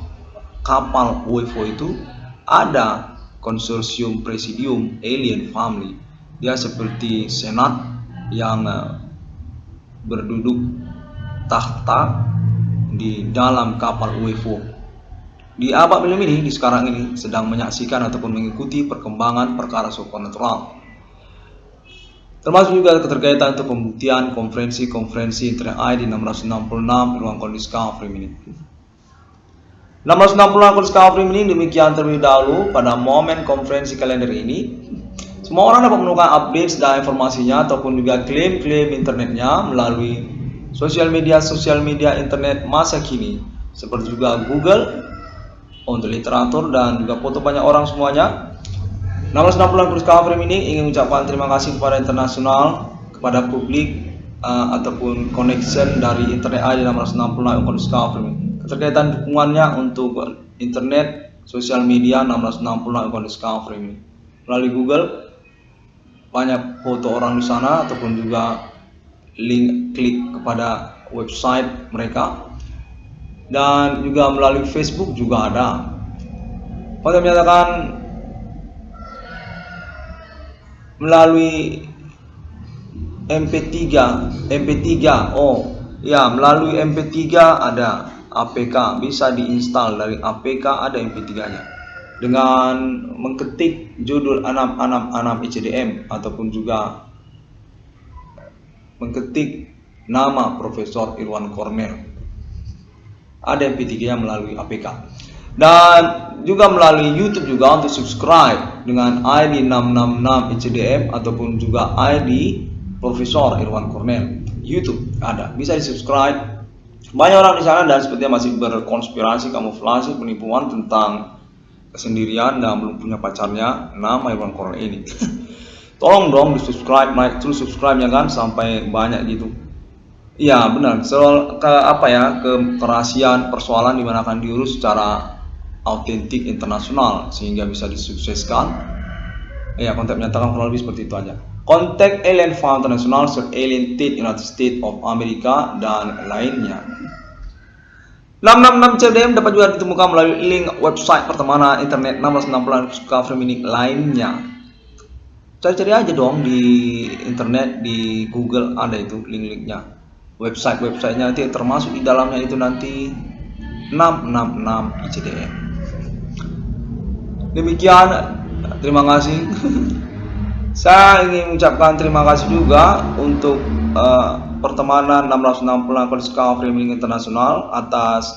kapal UFO itu ada konsorsium Presidium Alien Family. Dia seperti senat yang berduduk tahta di dalam kapal UFO. Di abad milenium ini, di sekarang ini sedang menyaksikan ataupun mengikuti perkembangan perkara supernatural. Termasuk juga keterkaitan untuk pembuktian konferensi Internet ID 666 ruang kondisi Discovery ini. 660 akun Discovery ini demikian terlebih dahulu pada momen konferensi kalender ini. Semua orang dapat menemukan update dan informasinya ataupun juga klaim-klaim internetnya melalui sosial media internet masa kini, seperti juga Google untuk literatur dan juga foto banyak orang semuanya. 660 Discovery ini ingin mengucapkan terima kasih kepada internasional, kepada publik ataupun connection dari internet ID 660 Discovery. Keterkaitan dukungannya untuk internet sosial media 660 Discovery ini melalui Google, banyak foto orang di sana ataupun juga link klik kepada website mereka, dan juga melalui Facebook juga ada. Pada menyatakan melalui MP3. Oh ya, melalui MP3 ada APK, bisa diinstal dari APK, ada MP3-nya. Dengan mengetik judul 666 ICDM ataupun juga mengetik nama Profesor Irwan Cornell, ada MP3-nya melalui APK. Dan juga melalui YouTube juga untuk subscribe dengan ID 666 ICDM ataupun juga ID Profesor Irwan Cornell. YouTube ada, bisa di subscribe. Banyak orang di sana dan sepertinya masih berkonspirasi, kamuflase, penipuan tentang kesendirian dan belum punya pacarnya nama Irwan Cornell ini. Tolong dong di subscribe, naik terus subscribe-nya kan sampai banyak gitu. Iya benar, soal kerahasiaan persoalan dimana akan diurus secara autentik internasional sehingga bisa disukseskan. Ya, kontak menyatakan kurang lebih seperti itu aja. Kontak Alien Farm International, Alien Tate United States of America dan lainnya. 666 CDM dapat juga ditemukan melalui link website pertemanan internet 1660 Feminik lainnya. Cari-cari aja dong di internet, di Google ada itu link-linknya. Website-websitenya nanti termasuk di dalamnya itu nanti 666 ICDM. Demikian, terima kasih. Saya ingin mengucapkan terima kasih juga untuk pertemanan 660 Kodiska Framing Internasional atas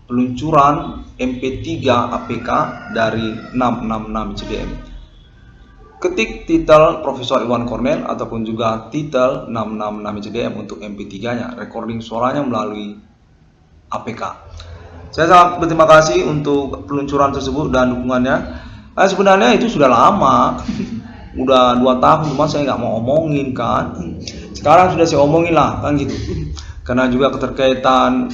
peluncuran MP3 APK dari 666 ICDM. Ketik titel Profesor Irwan Cornell ataupun juga titel 666 ICDM untuk MP3-nya, recording suaranya melalui APK. Saya sangat berterima kasih untuk peluncuran tersebut dan dukungannya. Sebenarnya itu sudah lama, udah 2 tahun, cuma saya nggak mau omongin kan. Sekarang sudah saya omongin lah kan gitu. Karena juga keterkaitan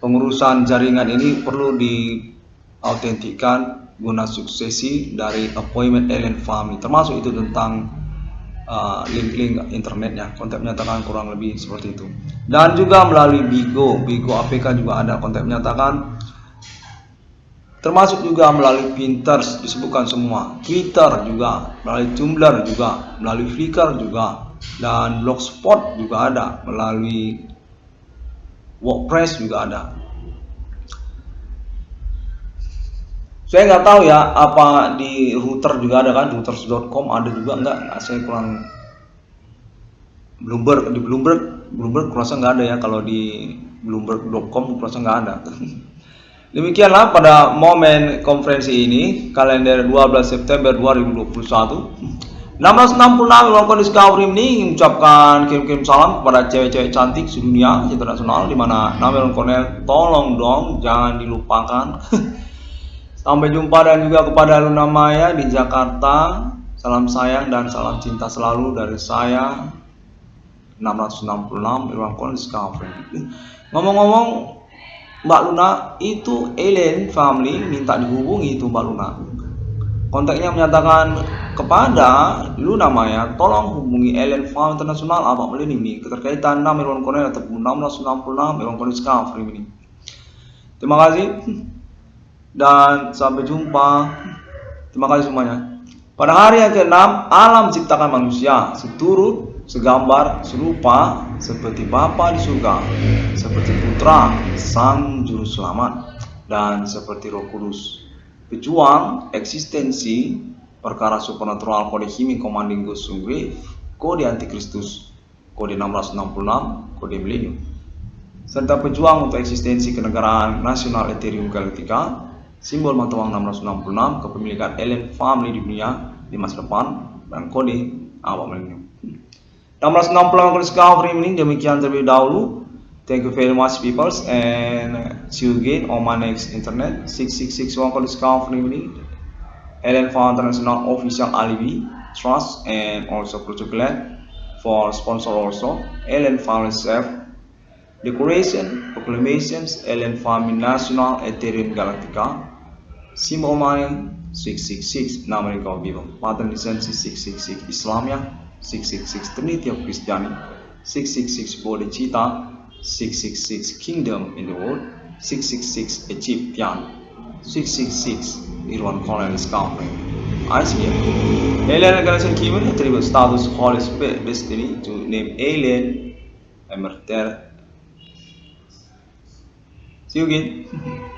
pengurusan jaringan ini perlu diautentikkan guna suksesi dari appointment alien family, termasuk itu tentang link-link internetnya. Kontak menyatakan kurang lebih seperti itu. Dan juga melalui Bigo APK juga ada kontak menyatakan, termasuk juga melalui Pinterest disebutkan semua, Twitter juga, melalui Tumblr juga, melalui Flickr juga, dan Blogspot juga ada, melalui WordPress juga ada. Saya nggak tahu ya apa di router juga ada kan, routers.com ada juga enggak, saya kurang. Bloomberg kurasa nggak ada ya, kalau di bloomberg.com kurasa nggak ada. Demikianlah pada momen konferensi ini, kalender 12 September 2021. 666 Welcome Discovery ini mengucapkan kirim salam kepada cewek-cewek cantik sedunia internasional, dimana nama Cornell tolong dong jangan dilupakan. Sampai jumpa dan juga kepada Luna Maya di Jakarta. Salam sayang dan salam cinta selalu dari saya 666 Irwan Cornell Discovery. Ngomong-ngomong, Mbak Luna itu alien family minta dihubungi itu Mbak Luna. Kontaknya menyatakan kepada Luna Maya, tolong hubungi Alien Farm Internasional Abang Melini keterkaitan 6 Irwan Cornell ataupun 666 Irwan Cornell Discovery ini. Terima kasih dan sampai jumpa. Terima kasih semuanya. Pada hari yang ke-6, alam ciptakan manusia seturut, segambar, serupa seperti Bapa di surga, seperti Putra Sang Juru Selamat, dan seperti Roh Kudus. Pejuang eksistensi perkara supernatural kode Himi Commanding Ghost Grave, kode Antikristus, kode 666, kode Millennium, serta pejuang untuk eksistensi kenegaraan nasional Ethereum Galactica, simbol mata uang 666, kepemilikan alien family di dunia di masa depan, dan kode awal Millennium. 666 Discovery ini demikian terlebih dahulu. Thank you very much peoples, and see you again on my next internet 6661 Discovery ini, Alien Farm International Official Alibi Trust, and also Project Glad for sponsor also Alien Farm Self Decoration Proclamations Alien Farm National Ethereum Galactica, symbol money 666, nama kau bilang pattern lisensi 666 Islamia, 666 Trinity of Christianity, 666 Bodhicitta, 666 Kingdom in the World, 666 Egyptian, 666 Irwan Cornell Discovery. I see. Alien organization given attribute status Holy Spirit destiny to name alien emerter. See you again.